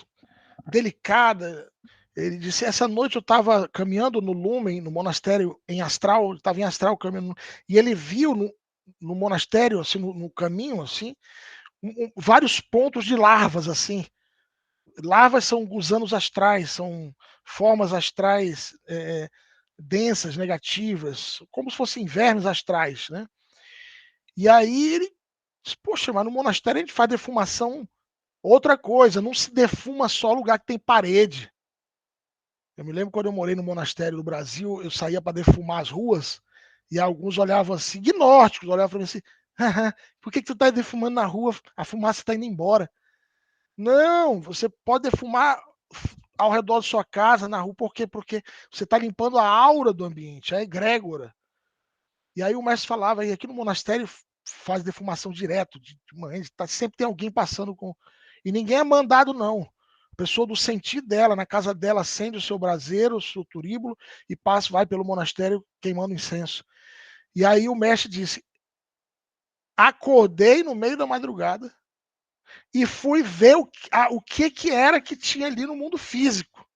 [SPEAKER 1] delicada. Ele disse, essa noite eu estava caminhando no Lumen, no monastério em Astral, estava em Astral caminhando, e ele viu no monastério, assim, no caminho, assim, vários pontos de larvas, assim. Larvas são gusanos astrais, são formas astrais densas, negativas, como se fossem vermes astrais, né? E aí ele disse, poxa, mas no monastério a gente faz defumação, outra coisa, não se defuma só lugar que tem parede. Eu me lembro quando eu morei no monastério do Brasil, eu saía para defumar as ruas e alguns olhavam assim, gnósticos, olhavam para mim assim, por que tu tá defumando na rua? A fumaça está indo embora. Não, você pode defumar ao redor da sua casa, na rua, por quê? Porque você está limpando a aura do ambiente, a egrégora. E aí o mestre falava, e aqui no monastério faz defumação direto, de manhã, sempre tem alguém passando com... E ninguém é mandado, não. A pessoa do sentir dela, na casa dela, acende o seu braseiro, o seu turíbulo, e passa, vai pelo monastério queimando incenso. E aí o mestre disse, acordei no meio da madrugada e fui ver o que era que tinha ali no mundo físico.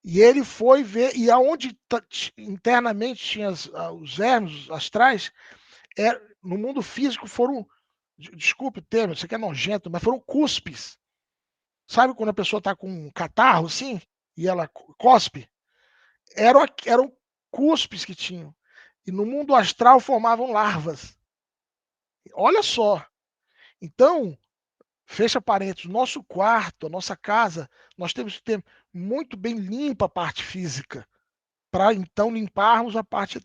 [SPEAKER 1] E ele foi ver, e aonde internamente tinha os vermes astrais, no mundo físico foram, desculpe o termo, isso aqui é nojento, mas foram cuspes. Sabe quando a pessoa está com um catarro assim, e ela cospe? Eram cuspes que tinham. E no mundo astral formavam larvas. Olha só. Então, fecha parênteses, nosso quarto, a nossa casa, nós temos que ter muito bem limpa a parte física, para então limparmos a parte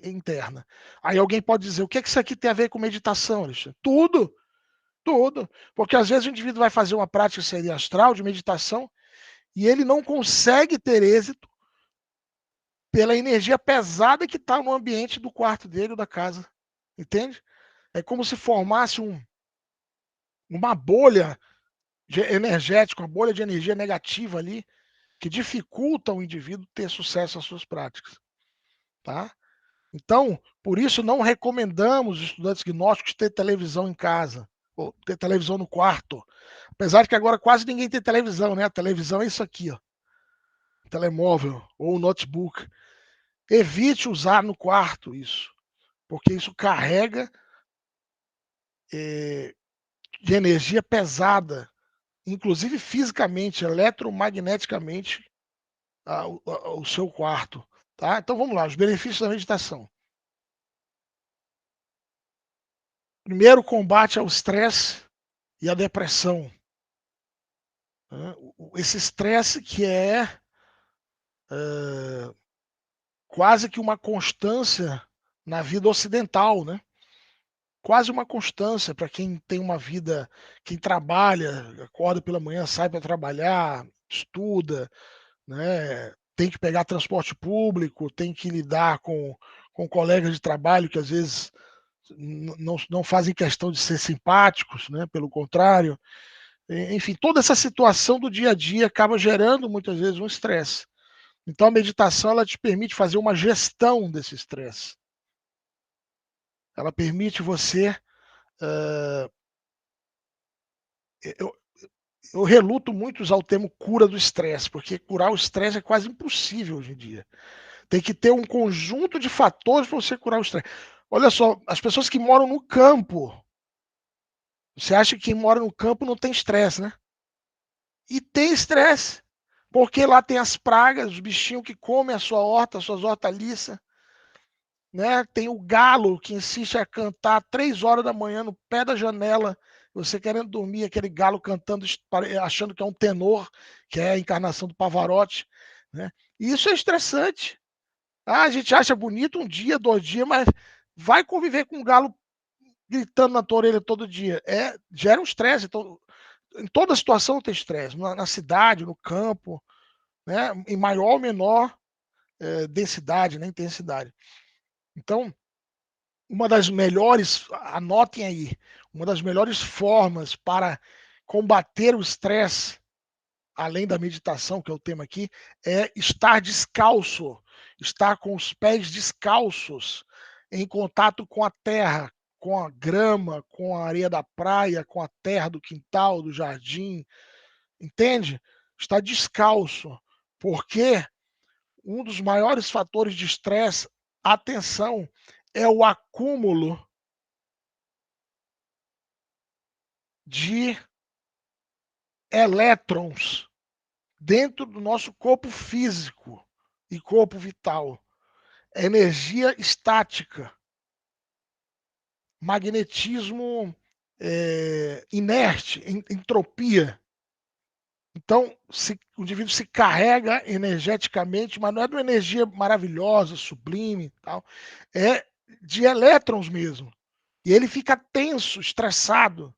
[SPEAKER 1] interna. Aí alguém pode dizer, o que isso aqui tem a ver com meditação, Alexandre? Tudo, tudo. Porque às vezes o indivíduo vai fazer uma prática seria astral, de meditação, e ele não consegue ter êxito pela energia pesada que está no ambiente do quarto dele ou da casa. Entende? É como se formasse uma bolha energética, uma bolha de energia negativa ali, que dificulta o indivíduo ter sucesso nas suas práticas. Tá? Então, por isso não recomendamos os estudantes gnósticos ter televisão em casa, ou ter televisão no quarto. Apesar de que agora quase ninguém tem televisão, né? A televisão é isso aqui, ó. Telemóvel ou notebook. Evite usar no quarto isso, porque isso carrega de energia pesada, inclusive fisicamente, eletromagneticamente, o seu quarto. Tá? Então vamos lá, os benefícios da meditação. Primeiro, combate ao estresse e à depressão. Esse estresse que é quase que uma constância na vida ocidental, né? Quase uma constância para quem tem uma vida, quem trabalha, acorda pela manhã, sai para trabalhar, estuda, né? Tem que pegar transporte público, tem que lidar com colegas de trabalho que às vezes não fazem questão de ser simpáticos, né? Pelo contrário. Enfim, toda essa situação do dia a dia acaba gerando muitas vezes um estresse. Então a meditação ela te permite fazer uma gestão desse estresse. Ela permite você. Eu reluto muito usar o termo cura do estresse, porque curar o estresse é quase impossível hoje em dia. Tem que ter um conjunto de fatores para você curar o estresse. Olha só, as pessoas que moram no campo, você acha que quem mora no campo não tem estresse, né? E tem estresse, porque lá tem as pragas, os bichinhos que comem a sua horta, as suas hortaliças, né? Tem o galo que insiste a cantar 3 horas da manhã no pé da janela, você querendo dormir, aquele galo cantando, achando que é um tenor, que é a encarnação do Pavarotti, né? E isso é estressante. A gente acha bonito um dia, 2 dias, mas vai conviver com um galo gritando na tua orelha todo dia. Gera um estresse. Então, em toda situação tem estresse. Na cidade, no campo, né? Em maior ou menor densidade, né? Intensidade. Então, uma das melhores, anotem aí, uma das melhores formas para combater o estresse, além da meditação, que é o tema aqui, é estar descalço, estar com os pés descalços, em contato com a terra, com a grama, com a areia da praia, com a terra do quintal, do jardim, entende? Estar descalço, porque um dos maiores fatores de estresse, atenção, é o acúmulo de elétrons dentro do nosso corpo físico e corpo vital. Energia estática, magnetismo inerte, entropia. Então, o indivíduo se carrega energeticamente, mas não é de uma energia maravilhosa, sublime, tal, é de elétrons mesmo. E ele fica tenso, estressado.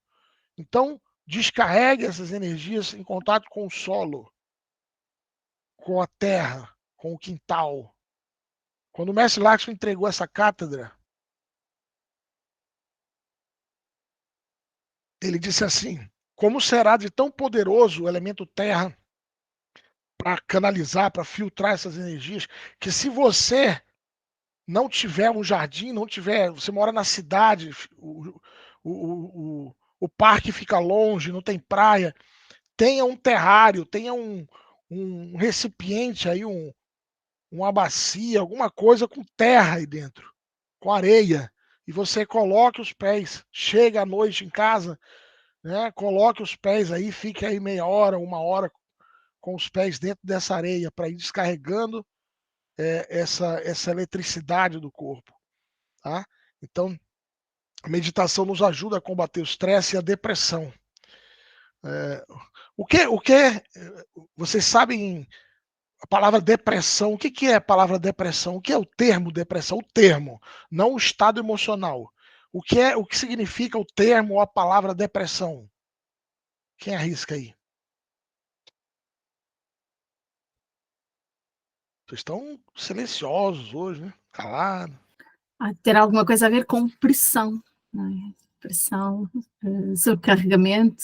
[SPEAKER 1] Então, descarregue essas energias em contato com o solo, com a terra, com o quintal. Quando o mestre Laxman entregou essa cátedra, ele disse assim: como será de tão poderoso o elemento terra para canalizar, para filtrar essas energias, que se você não tiver um jardim, não tiver, você mora na cidade, o parque fica longe, não tem praia, tenha um terrário, tenha um recipiente aí, uma bacia, alguma coisa com terra aí dentro, com areia, e você coloque os pés, chega à noite em casa, né, coloque os pés aí, fique aí meia hora, 1 hora com os pés dentro dessa areia para ir descarregando essa eletricidade do corpo, tá? Então, a meditação nos ajuda a combater o estresse e a depressão. O que vocês sabem a palavra depressão? O que é a palavra depressão? O que é o termo depressão? O termo, não o estado emocional. O que significa o termo ou a palavra depressão? Quem arrisca aí? Vocês estão silenciosos hoje, né? Calados.
[SPEAKER 2] Ter alguma coisa a ver com pressão, não é? Pressão, sobrecarregamento.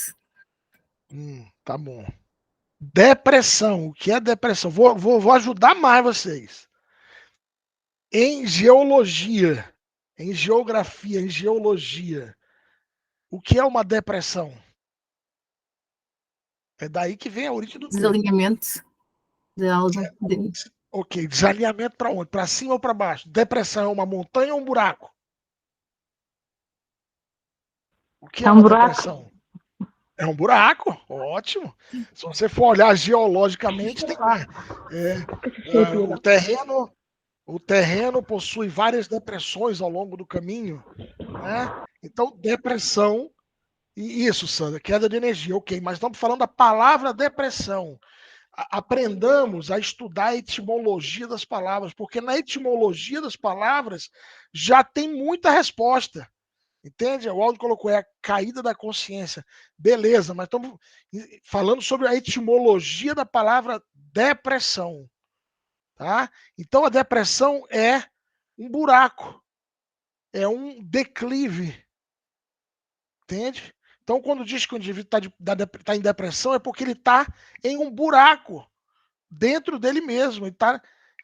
[SPEAKER 1] Tá bom. Depressão. O que é depressão? Vou ajudar mais vocês. Em geologia, em geografia, em geologia, o que é uma depressão? É daí que vem a origem do termo.
[SPEAKER 2] Desalinhamento de algo.
[SPEAKER 1] Ok, desalinhamento para onde? Para cima ou para baixo? Depressão é uma montanha ou um buraco? O que é uma depressão? É um buraco, ótimo. Se você for olhar geologicamente, tem lá. O terreno possui várias depressões ao longo do caminho, né? Então, depressão, e isso, Sandra, queda de energia, ok, mas estamos falando da palavra depressão. Aprendamos a estudar a etimologia das palavras, porque na etimologia das palavras já tem muita resposta. Entende? O Aldo colocou, é a caída da consciência. Beleza, mas estamos falando sobre a etimologia da palavra depressão. Tá? Então a depressão é um buraco, é um declive. Entende? Então quando diz que o indivíduo está em depressão, é porque ele está em um buraco dentro dele mesmo.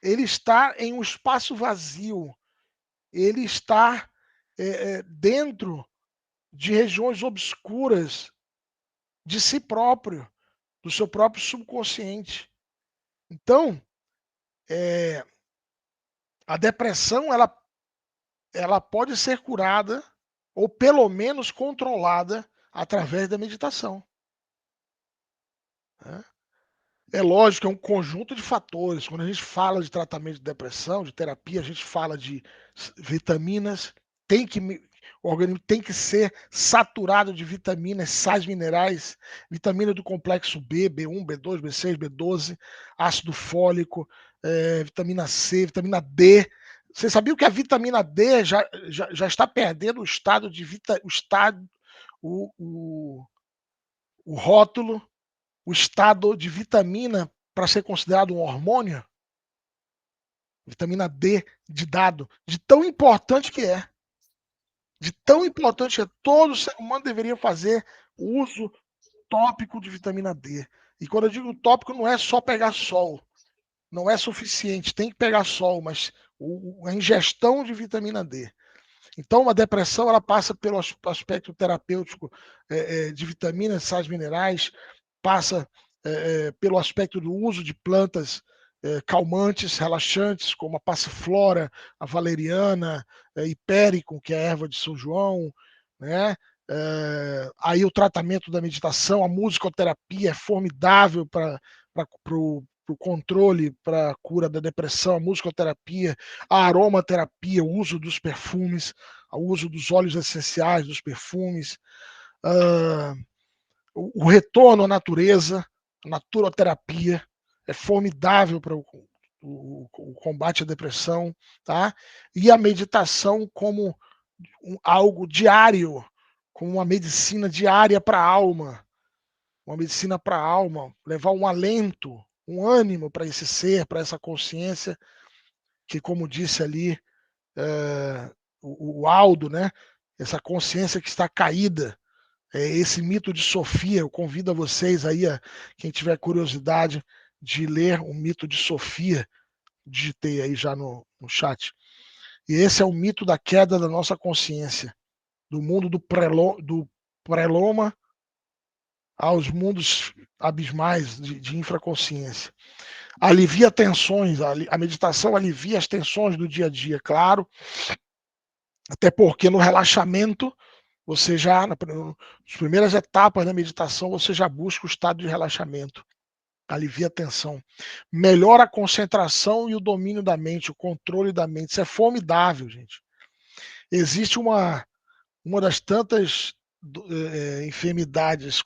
[SPEAKER 1] Ele está em um espaço vazio. Ele está dentro de regiões obscuras de si próprio, do seu próprio subconsciente. Então, a depressão ela pode ser curada ou pelo menos controlada através da meditação. É lógico, é um conjunto de fatores. Quando a gente fala de tratamento de depressão, de terapia, a gente fala de vitaminas, o organismo tem que ser saturado de vitaminas, sais minerais, vitamina do complexo B, B1, B2, B6, B12, ácido fólico, vitamina C, vitamina D. Você sabia que a vitamina D já está perdendo o estado de o rótulo, o estado de vitamina para ser considerado um hormônio? Vitamina D de dado, de tão importante que é. De tão importante que é, todo ser humano deveria fazer uso tópico de vitamina D. E quando eu digo tópico, não é só pegar sol. Não é suficiente, tem que pegar sol, mas a ingestão de vitamina D. Então, a depressão ela passa pelo aspecto terapêutico de vitaminas, sais minerais, passa pelo aspecto do uso de plantas calmantes, relaxantes, como a passiflora, a valeriana, hipéricum, que é a erva de São João, né? Aí o tratamento da meditação, a musicoterapia é formidável para o controle, para a cura da depressão, a musicoterapia, a aromaterapia, o uso dos perfumes, o uso dos óleos essenciais, dos perfumes, o retorno à natureza, a naturoterapia é formidável para o combate à depressão, tá? E a meditação como algo diário, como uma medicina diária para a alma, uma medicina para a alma, levar um alento, um ânimo para esse ser, para essa consciência, que, como disse ali o Aldo, né? Essa consciência que está caída, esse mito de Sofia. Eu convido a vocês aí, quem tiver curiosidade, de ler o mito de Sofia, digitei aí já no chat. E esse é o mito da queda da nossa consciência, do mundo do preloma aos mundos abismais de infraconsciência. Alivia tensões, a meditação alivia as tensões do dia a dia, claro, até porque no relaxamento, você já, nas primeiras etapas da meditação, você já busca o estado de relaxamento, alivia a tensão, melhora a concentração e o domínio da mente, o controle da mente, isso é formidável, gente. Existe uma das tantas enfermidades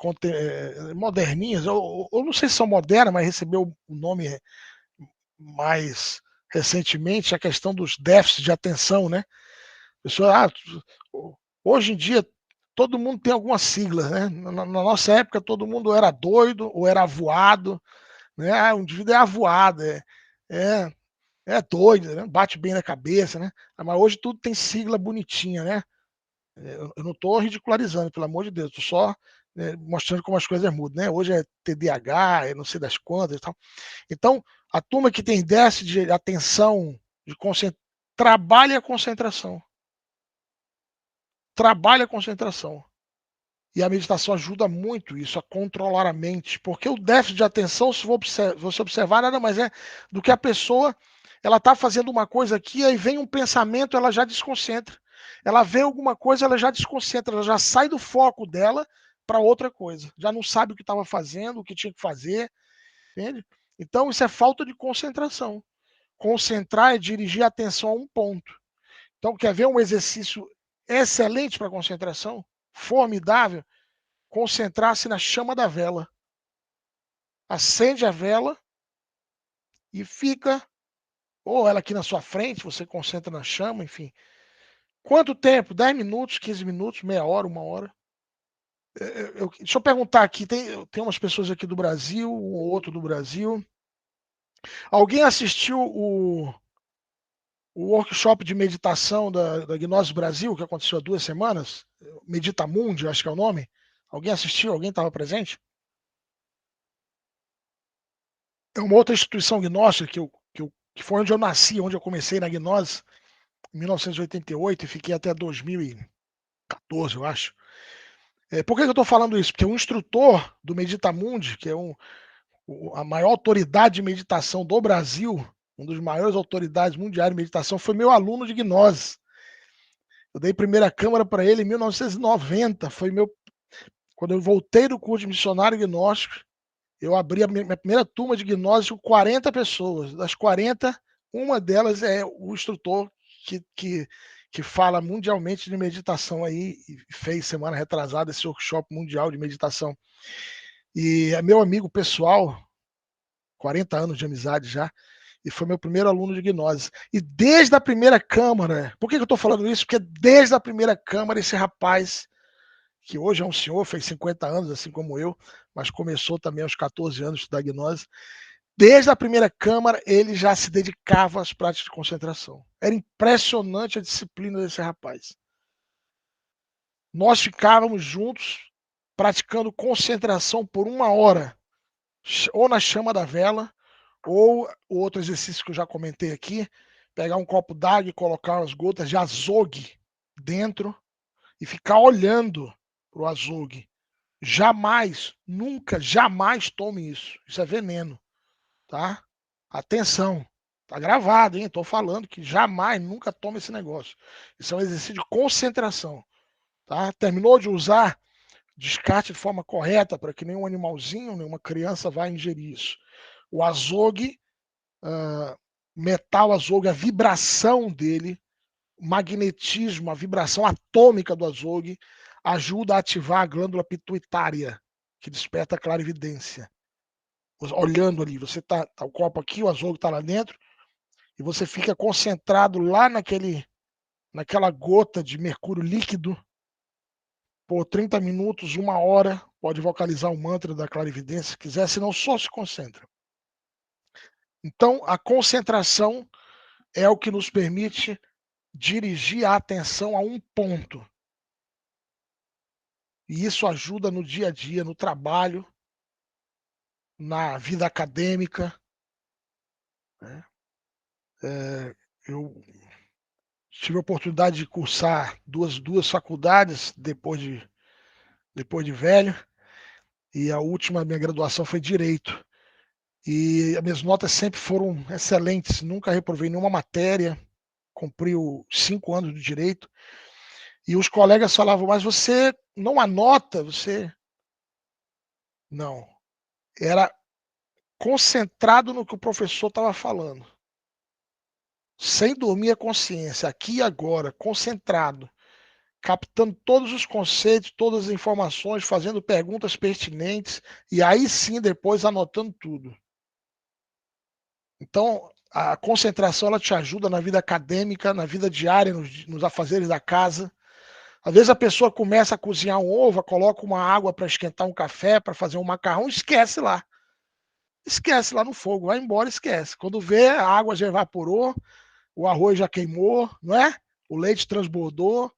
[SPEAKER 1] moderninhas, eu não sei se são modernas, mas recebeu o nome mais recentemente, a questão dos déficits de atenção, né? Pessoa, hoje em dia, todo mundo tem alguma sigla, né? Na nossa época, todo mundo era doido ou era avoado, né? O indivíduo é avoado, é doido, né? Bate bem na cabeça, né? Mas hoje tudo tem sigla bonitinha, né? Eu não estou ridicularizando, pelo amor de Deus, estou só mostrando como as coisas mudam, né? Hoje é TDAH, é não sei das quantas e tal. Então, a turma que tem déficit de atenção, de trabalha a concentração. Trabalha a concentração. E a meditação ajuda muito isso, a controlar a mente, porque o déficit de atenção, se você observar, nada mais é do que a pessoa, ela está fazendo uma coisa aqui, aí vem um pensamento, ela já desconcentra. Ela vê alguma coisa, ela já desconcentra, ela já sai do foco dela para outra coisa. Já não sabe o que estava fazendo, o que tinha que fazer, entende? Então isso é falta de concentração. Concentrar é dirigir a atenção a um ponto. Então, quer ver um exercício excelente para concentração? Formidável? Concentrar-se na chama da vela. Acende a vela e fica, ou ela aqui na sua frente, você concentra na chama, enfim. Quanto tempo? 10 minutos, 15 minutos, meia hora, uma hora? Deixa eu perguntar aqui, tem umas pessoas aqui do Brasil, um ou outro do Brasil. Alguém assistiu o workshop de meditação da Gnose Brasil, que aconteceu há 2 semanas? Meditamundi, acho que é o nome. Alguém assistiu? Alguém estava presente? É uma outra instituição gnóstica que foi onde eu nasci, onde eu comecei na gnose, em 1988, e fiquei até 2014, eu acho. Por que eu estou falando isso? Porque o instrutor do Meditamundi, que é a maior autoridade de meditação do Brasil, uma das maiores autoridades mundiais de meditação, foi meu aluno de gnose. Eu dei primeira câmara para ele em 1990. Quando eu voltei do curso de missionário gnóstico, eu abri a minha primeira turma de gnose com 40 pessoas. Das 40, uma delas é o instrutor que fala mundialmente de meditação aí, e fez semana retrasada esse workshop mundial de meditação. E é meu amigo pessoal, 40 anos de amizade já, e foi meu primeiro aluno de gnose. E desde a primeira câmara, por que eu estou falando isso? Porque desde a primeira câmara, esse rapaz, que hoje é um senhor, fez 50 anos, assim como eu, mas começou também aos 14 anos da gnose, desde a primeira câmara, ele já se dedicava às práticas de concentração. Era impressionante a disciplina desse rapaz. Nós ficávamos juntos, praticando concentração por 1 hora, ou na chama da vela, ou o outro exercício que eu já comentei aqui, pegar um copo d'água e colocar as gotas de azogue dentro e ficar olhando para o azogue. Jamais, nunca, jamais tome isso. Isso é veneno, tá? Atenção, tá gravado, hein? Tô falando que jamais, nunca tome esse negócio. Isso é um exercício de concentração, tá? Terminou de usar, descarte de forma correta para que nenhum animalzinho, nenhuma criança vá ingerir isso. O azogue, metal azogue, a vibração dele, o magnetismo, a vibração atômica do azogue ajuda a ativar a glândula pituitária, que desperta a clarividência. Olhando ali, você tá o copo aqui, o azogue está lá dentro, e você fica concentrado lá naquela gota de mercúrio líquido por 30 minutos, 1 hora, pode vocalizar o mantra da clarividência se quiser, senão só se concentra. Então, a concentração é o que nos permite dirigir a atenção a um ponto. E isso ajuda no dia a dia, no trabalho, na vida acadêmica. Né? Eu tive a oportunidade de cursar duas faculdades depois de velho. E a última, minha graduação foi Direito. E as minhas notas sempre foram excelentes, nunca reprovei nenhuma matéria, cumpri os 5 anos de Direito. E os colegas falavam, mas você não anota, você... Não. Era concentrado no que o professor estava falando. Sem dormir a consciência, aqui e agora, concentrado. Captando todos os conceitos, todas as informações, fazendo perguntas pertinentes, e aí sim, depois anotando tudo. Então, a concentração ela te ajuda na vida acadêmica, na vida diária, nos afazeres da casa. Às vezes a pessoa começa a cozinhar um ovo, coloca uma água para esquentar um café, para fazer um macarrão, esquece lá. Esquece lá no fogo, vai embora, esquece. Quando vê, a água já evaporou, o arroz já queimou, não é? O leite transbordou.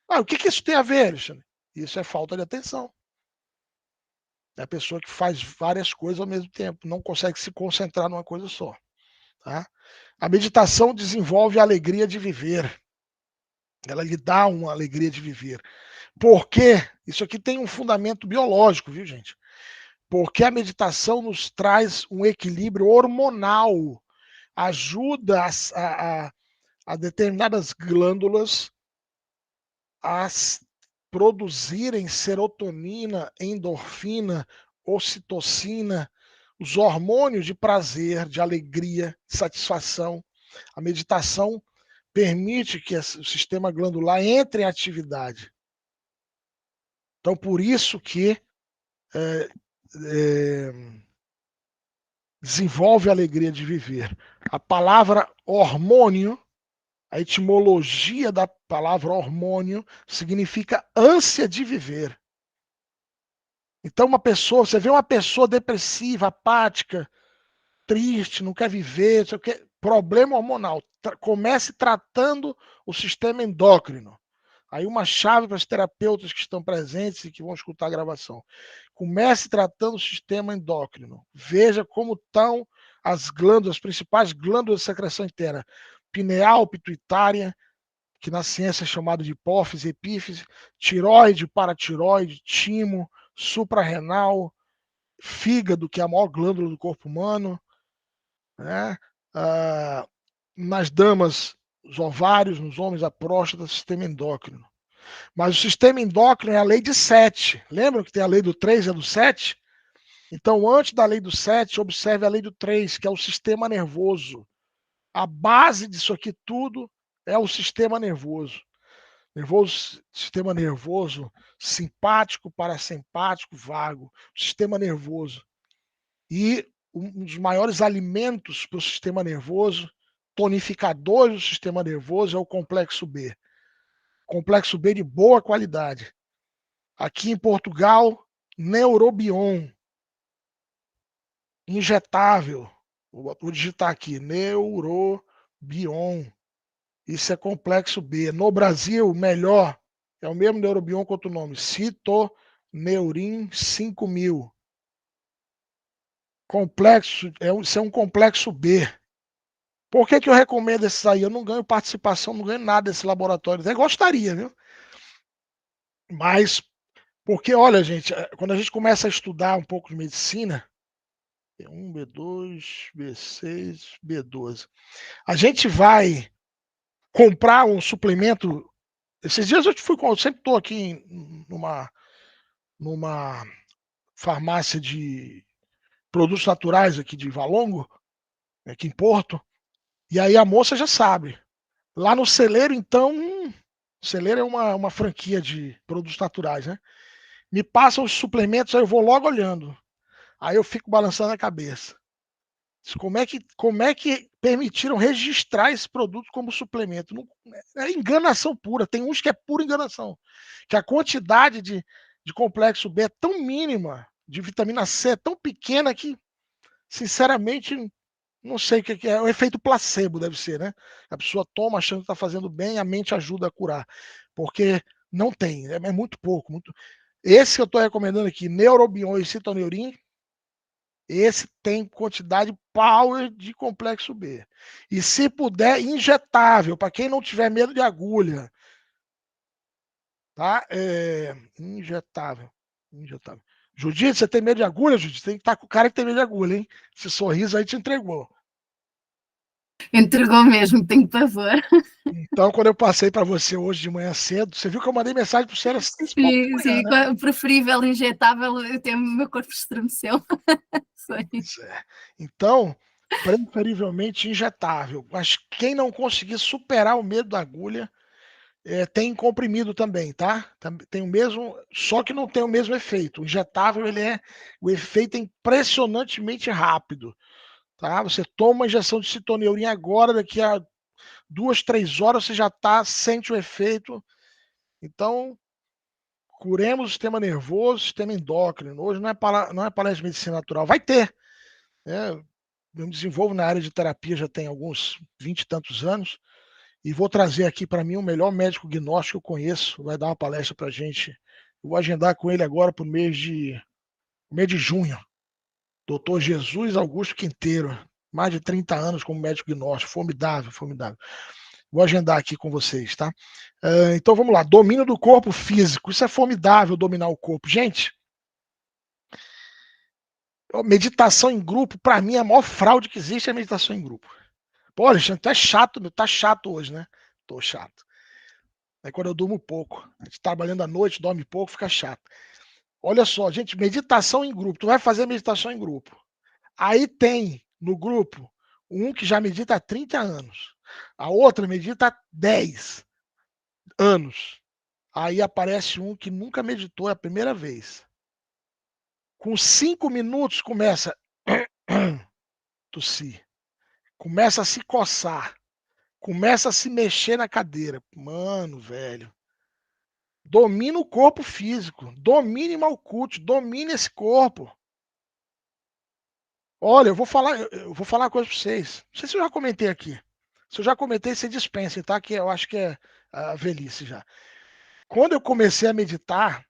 [SPEAKER 1] Ah, o que isso tem a ver, Alexandre? Isso é falta de atenção. É a pessoa que faz várias coisas ao mesmo tempo, não consegue se concentrar numa coisa só. Tá? A meditação desenvolve a alegria de viver. Ela lhe dá uma alegria de viver. Por quê? Isso aqui tem um fundamento biológico, viu, gente? Porque a meditação nos traz um equilíbrio hormonal, ajuda a determinadas glândulas a produzirem serotonina, endorfina, ocitocina, os hormônios de prazer, de alegria, de satisfação. A meditação permite que o sistema glandular entre em atividade. Então, por isso que desenvolve a alegria de viver. A palavra hormônio, a etimologia da palavra hormônio significa ânsia de viver. Então, você vê uma pessoa depressiva, apática, triste, não quer viver, não quer, problema hormonal. Comece tratando o sistema endócrino. Aí uma chave para os terapeutas que estão presentes e que vão escutar a gravação. Comece tratando o sistema endócrino. Veja como estão as glândulas, as principais glândulas de secreção interna. Pineal, pituitária, que na ciência é chamado de hipófise, epífise, tiroide, paratiroide, timo, suprarrenal, fígado, que é a maior glândula do corpo humano, né? Nas damas, os ovários, nos homens, a próstata, sistema endócrino. Mas o sistema endócrino é a lei de 7. Lembram que tem a lei do 3 e a do 7? Então, antes da lei do 7, observe a lei do 3, que é o sistema nervoso. A base disso aqui tudo é o sistema nervoso. Sistema nervoso simpático, parasimpático, vago. Sistema nervoso. E um dos maiores alimentos para o sistema nervoso, tonificadores do sistema nervoso, é o complexo B. Complexo B de boa qualidade. Aqui em Portugal, Neurobion. Injetável. Vou digitar aqui, Neurobion. Isso é complexo B. No Brasil, melhor, é o mesmo Neurobion com outro nome, Citoneurin 5000. Complexo, isso é um complexo B. Por que eu recomendo esses aí? Eu não ganho participação, não ganho nada desse laboratório. Até gostaria, viu? Mas, porque, olha, gente, quando a gente começa a estudar um pouco de medicina, B1, B2, B6, B12, a gente vai comprar um suplemento. Esses dias eu sempre estou aqui numa farmácia de produtos naturais aqui de Valongo, aqui em Porto, e aí a moça já sabe. Lá no celeiro, então, celeiro é uma franquia de produtos naturais, né? Me passam os suplementos, aí eu vou logo olhando. Aí eu fico balançando a cabeça. Como é que permitiram registrar esse produto como suplemento? Não, é enganação pura. Tem uns que é pura enganação. Que a quantidade de complexo B é tão mínima, de vitamina C é tão pequena que, sinceramente, não sei o que é. O efeito placebo deve ser, né? A pessoa toma achando que está fazendo bem, a mente ajuda a curar. Porque não tem, é muito pouco. Esse que eu estou recomendando aqui, Neurobion e Citoneurin, esse tem quantidade power de complexo B. E se puder, injetável, para quem não tiver medo de agulha. Tá? Injetável. Judite, você tem medo de agulha, Judite? Tem que estar com o cara que tem medo de agulha, hein? Esse sorriso aí te entregou.
[SPEAKER 2] Entregou mesmo, tenho pavor.
[SPEAKER 1] Então, quando eu passei para você hoje de manhã cedo, você viu que eu mandei mensagem para você às 6h da manhã, né?
[SPEAKER 2] Preferível injetável, até o meu corpo estremeceu.
[SPEAKER 1] Pois é. Então, preferivelmente injetável. Mas quem não conseguir superar o medo da agulha, tem comprimido também, tá? Tem o mesmo, só que não tem o mesmo efeito. O injetável, o efeito é impressionantemente rápido, tá? Você toma uma injeção de citoneurinha agora, daqui a 2, 3 horas você já sente o efeito. Então, curemos o sistema nervoso, o sistema endócrino. Hoje não é palestra de medicina natural. Vai ter, né? Eu me desenvolvo na área de terapia já tem alguns 20 e tantos anos. E vou trazer aqui para mim o melhor médico gnóstico que eu conheço. Vai dar uma palestra para a gente. Eu vou agendar com ele agora para o mês de junho. Dr. Jesus Augusto Quinteiro. Mais de 30 anos como médico gnóstico. Formidável, formidável. Vou agendar aqui com vocês, tá? Então vamos lá. Domínio do corpo físico. Isso é formidável, dominar o corpo. Gente, meditação em grupo, para mim, a maior fraude que existe é a meditação em grupo. Pô, Alexandre, tu é chato, tá chato hoje, né? Tô chato. Aí quando eu durmo pouco, a gente trabalhando à noite, dorme pouco, fica chato. Olha só, gente, meditação em grupo. Tu vai fazer meditação em grupo. Aí tem no grupo um que já medita há 30 anos. A outra medita há 10 anos. Aí aparece um que nunca meditou, é a primeira vez. Com 5 minutos começa a tossir. Começa a se coçar. Começa a se mexer na cadeira. Mano, velho. Domina o corpo físico. Domine Malkuth. Domine esse corpo. Olha, eu vou falar uma coisa para vocês. Não sei se eu já comentei aqui. Se eu já comentei, você dispensa, tá? Que eu acho que é a velhice já. Quando eu comecei a meditar,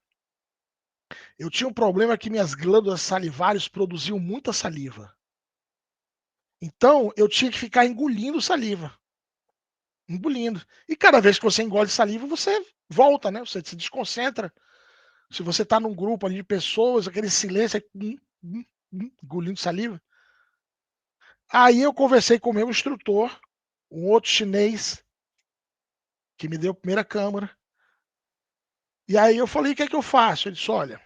[SPEAKER 1] eu tinha um problema que minhas glândulas salivares produziam muita saliva. Então, eu tinha que ficar engolindo saliva. Engolindo. E cada vez que você engole saliva, você volta, né? Você se desconcentra. Se você está num grupo ali de pessoas, aquele silêncio, engolindo saliva. Aí eu conversei com o meu instrutor, um outro chinês, que me deu a primeira câmara. E aí eu falei, o que é que eu faço? Ele disse, olha,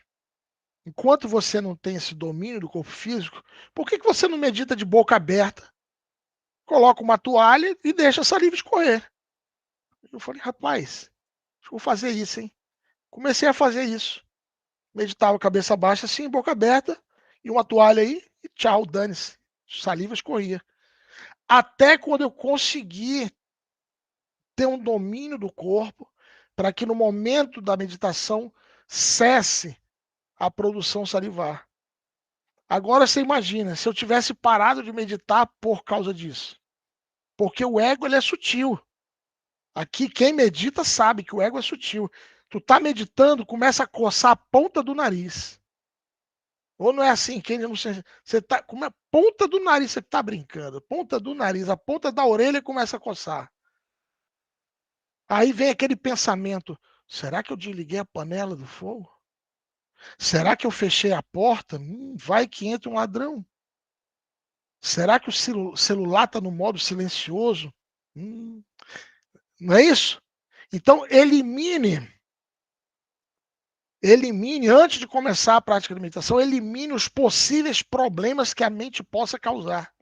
[SPEAKER 1] enquanto você não tem esse domínio do corpo físico, por que você não medita de boca aberta? Coloca uma toalha e deixa a saliva escorrer. Eu falei, rapaz, vou fazer isso, hein? Comecei a fazer isso. Meditava cabeça baixa, assim, boca aberta, e uma toalha aí, e tchau, dane-se. Saliva escorria. Até quando eu consegui ter um domínio do corpo, para que no momento da meditação cesse a produção salivar. Agora você imagina, se eu tivesse parado de meditar por causa disso. Porque o ego ele é sutil. Aqui quem medita sabe que o ego é sutil. Tu tá meditando, começa a coçar a ponta do nariz. Ou não é assim? Quem não você tá com a ponta do nariz você tá brincando, ponta do nariz, a ponta da orelha começa a coçar. Aí vem aquele pensamento: será que eu desliguei a panela do fogo? Será que eu fechei a porta? Vai que entra um ladrão. Será que o celular está no modo silencioso? Não é isso? Então, elimine, antes de começar a prática de meditação, elimine os possíveis problemas que a mente possa causar.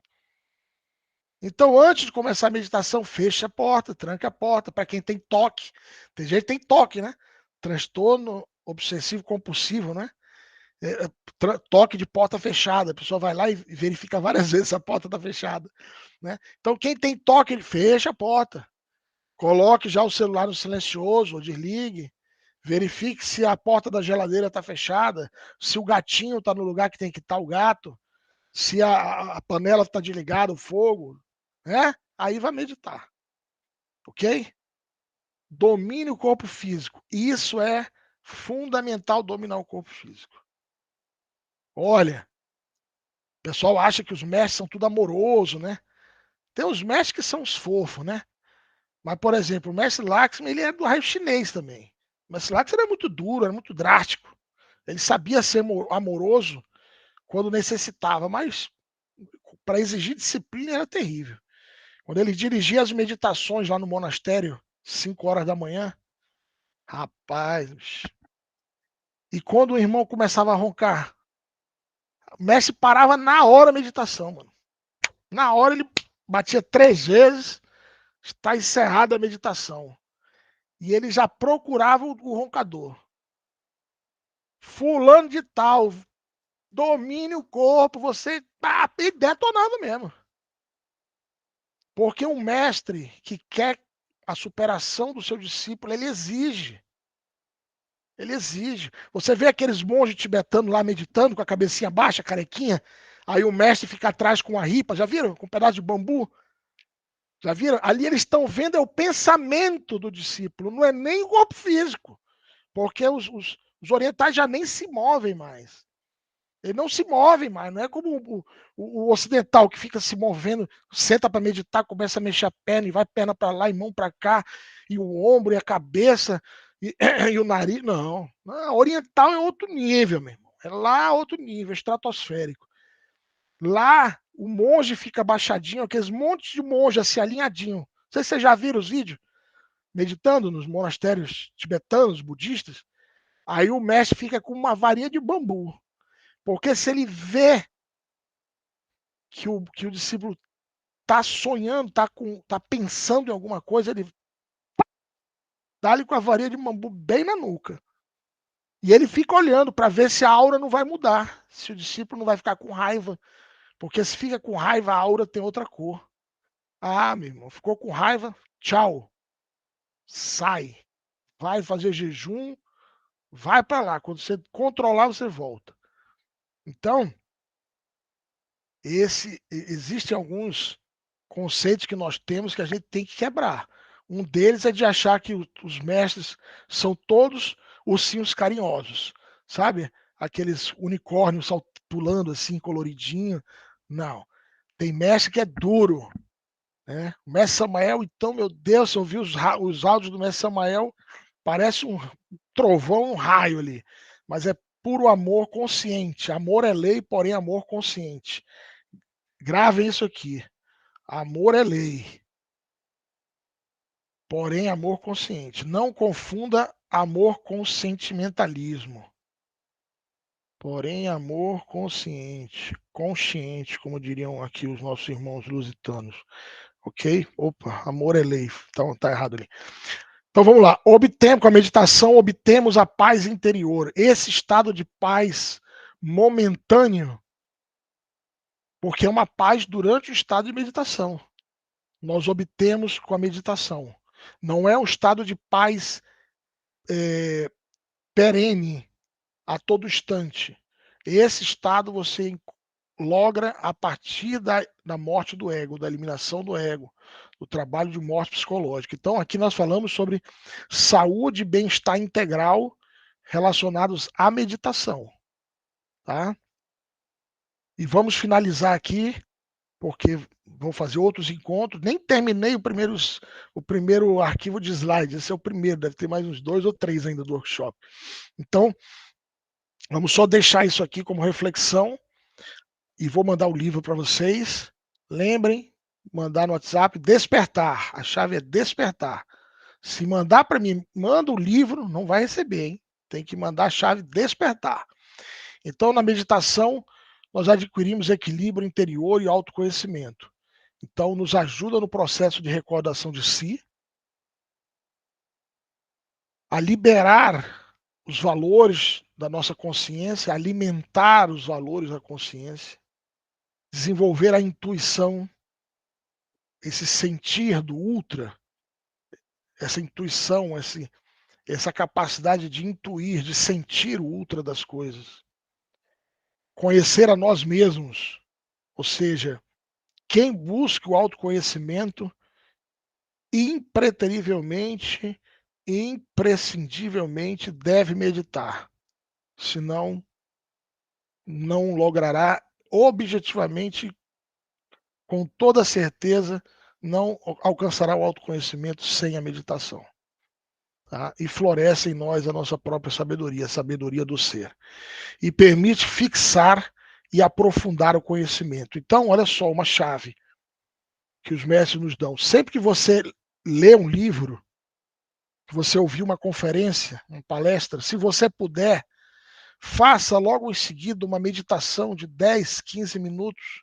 [SPEAKER 1] Então, antes de começar a meditação, feche a porta, tranque a porta. Para quem tem toque, tem gente que tem toque, né? Transtorno obsessivo compulsivo, né? Toque de porta fechada. A pessoa vai lá e verifica várias vezes se a porta está fechada, né? Então, quem tem toque, ele fecha a porta. Coloque já o celular no silencioso, ou desligue. Verifique se a porta da geladeira está fechada, se o gatinho está no lugar que tem que estar o gato, se a panela está desligada, o fogo, né? Aí vai meditar, ok? Domine o corpo físico. Isso é fundamental, dominar o corpo físico. Olha, o pessoal acha que os mestres são tudo amoroso, né? Tem os mestres que são os fofos, né? Mas, por exemplo, o mestre Lakshmi, ele é do raio chinês também. O mestre Lakshmi era muito duro, era muito drástico. Ele sabia ser amoroso quando necessitava, mas para exigir disciplina era terrível. Quando ele dirigia as meditações lá no monastério, 5 horas da manhã, rapaz. E quando o irmão começava a roncar, o mestre parava na hora a meditação, mano. Na hora ele batia 3 vezes, está encerrada a meditação. E ele já procurava o roncador. Fulano de tal, domine o corpo, você tá e detonava mesmo. Porque um mestre que quer a superação do seu discípulo, ele exige. Ele exige. Você vê aqueles monges tibetanos lá meditando com a cabecinha baixa, carequinha, aí o mestre fica atrás com a ripa, já viram? Com um pedaço de bambu. Já viram? Ali eles estão vendo é o pensamento do discípulo, não é nem o corpo físico. Porque os orientais já nem se movem mais. Eles não se movem mais, não é como o ocidental que fica se movendo, senta para meditar, começa a mexer a perna e vai perna para lá e mão para cá, e o ombro e a cabeça e o nariz. Não, oriental é outro nível, meu irmão. É lá outro nível, estratosférico. Lá o monge fica baixadinho, aqueles montes de monge assim, alinhadinho. Não sei se vocês já viram os vídeos meditando nos monastérios tibetanos, budistas. Aí o mestre fica com uma varinha de bambu. Porque se ele vê que o discípulo está sonhando, está pensando em alguma coisa, ele dá-lhe com a varinha de bambu bem na nuca. E ele fica olhando para ver se a aura não vai mudar, se o discípulo não vai ficar com raiva. Porque se fica com raiva, a aura tem outra cor. Ah, meu irmão, ficou com raiva, tchau. Sai. Vai fazer jejum, vai para lá. Quando você controlar, você volta. Então, existem alguns conceitos que nós temos que a gente tem que quebrar. Um deles é de achar que os mestres são todos ursinhos carinhosos, sabe? Aqueles unicórnios pulando assim, coloridinho. Não. Tem mestre que é duro. Né? O mestre Samael, então, meu Deus, eu ouvi os áudios do mestre Samael, parece um trovão, um raio ali. Mas é puro amor consciente. Amor é lei, porém amor consciente. Gravem isso aqui. Amor é lei, porém amor consciente. Não confunda amor com sentimentalismo. Porém amor consciente, consciente, como diriam aqui os nossos irmãos lusitanos. Ok? Opa, amor é lei. Então tá errado ali. Então vamos lá. Com a meditação, obtemos a paz interior. Esse estado de paz momentâneo, porque é uma paz durante o estado de meditação. Nós obtemos com a meditação. Não é um estado de paz perene, a todo instante. Esse estado você logra a partir da morte do ego, da eliminação do ego, do trabalho de morte psicológica. Então, aqui nós falamos sobre saúde e bem-estar integral relacionados à meditação. Tá? E vamos finalizar aqui, porque vou fazer outros encontros. Nem terminei o primeiro arquivo de slides. Esse é o primeiro, deve ter mais uns 2 ou 3 ainda do workshop. Então, vamos só deixar isso aqui como reflexão e vou mandar o livro para vocês. Lembrem, mandar no WhatsApp, despertar. A chave é despertar. Se mandar para mim, manda o livro, não vai receber, hein? Tem que mandar a chave despertar. Então, na meditação, nós adquirimos equilíbrio interior e autoconhecimento. Então, nos ajuda no processo de recordação de si, a liberar os valores da nossa consciência, alimentar os valores da consciência, desenvolver a intuição, esse sentir do ultra, essa intuição, essa capacidade de intuir, de sentir o ultra das coisas. Conhecer a nós mesmos, ou seja, quem busca o autoconhecimento, impreterivelmente, imprescindivelmente deve meditar. Senão, não logrará objetivamente, com toda certeza, não alcançará o autoconhecimento sem a meditação. tá? E floresce em nós a nossa própria sabedoria, a sabedoria do ser. E permite fixar e aprofundar o conhecimento. Então, olha só, uma chave que os mestres nos dão. Sempre que você lê um livro, que você ouvir uma conferência, uma palestra, se você puder, faça logo em seguida uma meditação de 10, 15 minutos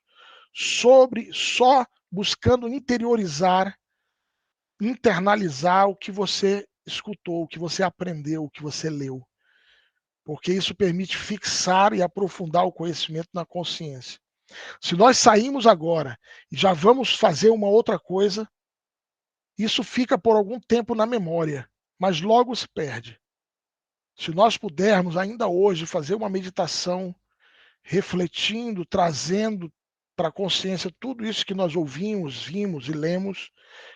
[SPEAKER 1] sobre só buscando interiorizar, internalizar o que você escutou, o que você aprendeu, o que você leu. Porque isso permite fixar e aprofundar o conhecimento na consciência. Se nós saímos agora e já vamos fazer uma outra coisa, isso fica por algum tempo na memória, mas logo se perde. Se nós pudermos ainda hoje fazer uma meditação, refletindo, trazendo para a consciência tudo isso que nós ouvimos, vimos e lemos,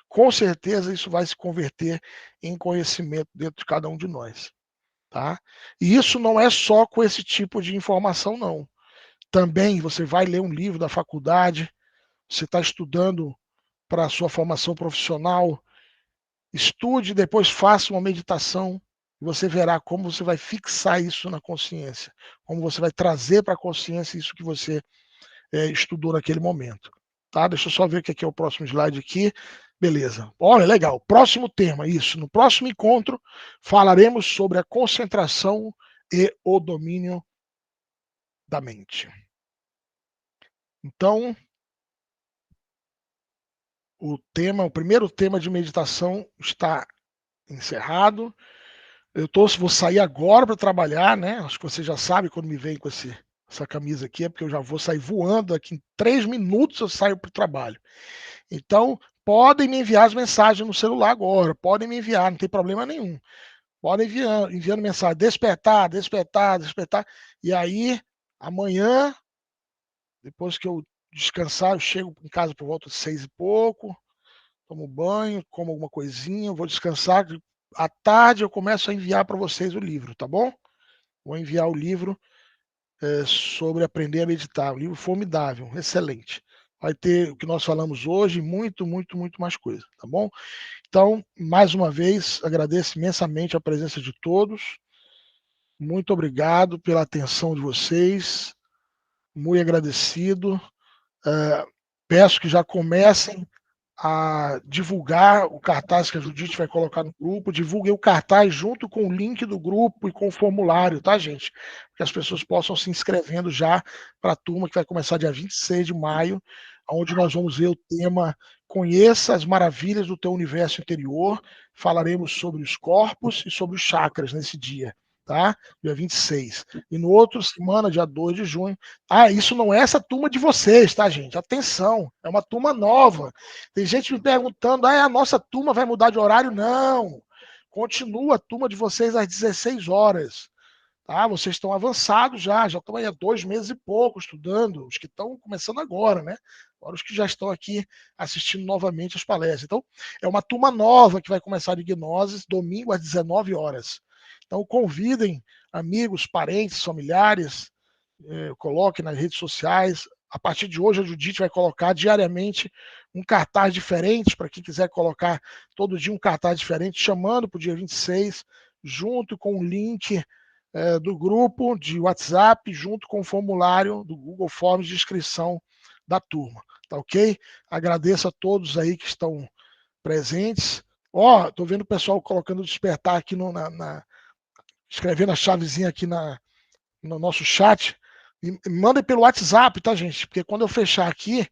[SPEAKER 1] com certeza isso vai se converter em conhecimento dentro de cada um de nós. Tá? E isso não é só com esse tipo de informação, não. Também você vai ler um livro da faculdade, você está estudando para a sua formação profissional, estude, depois faça uma meditação, e você verá como você vai fixar isso na consciência, como você vai trazer para a consciência isso que você estudou naquele momento. Tá? Deixa eu só ver o que é o próximo slide aqui. Beleza. Olha, legal. Próximo tema, isso. No próximo encontro, falaremos sobre a concentração e o domínio da mente. Então, o primeiro tema de meditação está encerrado. Vou sair agora para trabalhar, né? Acho que você já sabe quando me vem com essa camisa aqui, é porque eu já vou sair voando. Aqui em 3 minutos eu saio para o trabalho. Então, podem me enviar as mensagens no celular agora, podem me enviar, não tem problema nenhum. Podem enviando mensagem, despertar, despertar, despertar. E aí, amanhã, depois que eu descansar, eu chego em casa por volta de 6 e pouco, tomo banho, como alguma coisinha, vou descansar. À tarde eu começo a enviar para vocês o livro, tá bom? Vou enviar o livro sobre aprender a meditar. Um livro formidável, excelente. Vai ter o que nós falamos hoje, muito, muito, muito mais coisa, tá bom? Então, mais uma vez, agradeço imensamente a presença de todos. Muito obrigado pela atenção de vocês. Muito agradecido. Peço que já comecem a divulgar o cartaz que a Judite vai colocar no grupo. Divulguem o cartaz junto com o link do grupo e com o formulário, tá, gente? Que as pessoas possam se inscrevendo já para a turma que vai começar dia 26 de maio, onde nós vamos ver o tema Conheça as Maravilhas do Teu Universo Interior. Falaremos sobre os corpos e sobre os chakras nesse dia, tá? Dia 26. E no outro semana, dia 2 de junho. Ah, isso não é essa turma de vocês, tá, gente? Atenção, é uma turma nova. Tem gente me perguntando, a nossa turma vai mudar de horário? Não. Continua a turma de vocês às 16 horas. Tá? Vocês estão avançados já estão aí há 2 meses e pouco estudando, os que estão começando agora, né? Agora os que já estão aqui assistindo novamente as palestras. Então, é uma turma nova que vai começar de Gnoses, domingo às 19 horas. Então, convidem amigos, parentes, familiares, coloquem nas redes sociais. A partir de hoje, a Judite vai colocar diariamente um cartaz diferente, para quem quiser colocar todo dia um cartaz diferente, chamando para o dia 26, junto com o link do grupo de WhatsApp, junto com o formulário do Google Forms de inscrição da turma. Tá ok? Agradeço a todos aí que estão presentes. Tô vendo o pessoal colocando despertar aqui escrevendo a chavezinha aqui no nosso chat. E mandem pelo WhatsApp, tá, gente? Porque quando eu fechar aqui,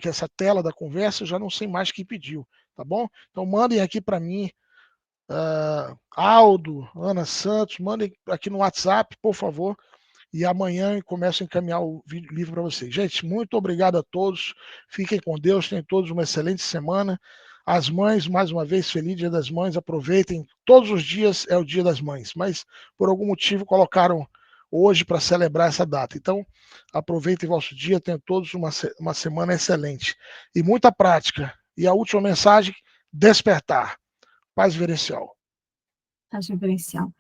[SPEAKER 1] essa tela da conversa, eu já não sei mais quem pediu, tá bom? Então mandem aqui para mim, Aldo, Ana Santos, mandem aqui no WhatsApp, por favor, e amanhã eu começo a encaminhar o livro para vocês. Gente, muito obrigado a todos, fiquem com Deus, tenham todos uma excelente semana. As mães, mais uma vez, feliz Dia das Mães, aproveitem, todos os dias é o Dia das Mães, mas por algum motivo colocaram hoje para celebrar essa data. Então, aproveitem o vosso dia, tenham todos uma semana excelente. E muita prática. E a última mensagem, despertar. Paz vivencial.
[SPEAKER 2] Paz vivencial.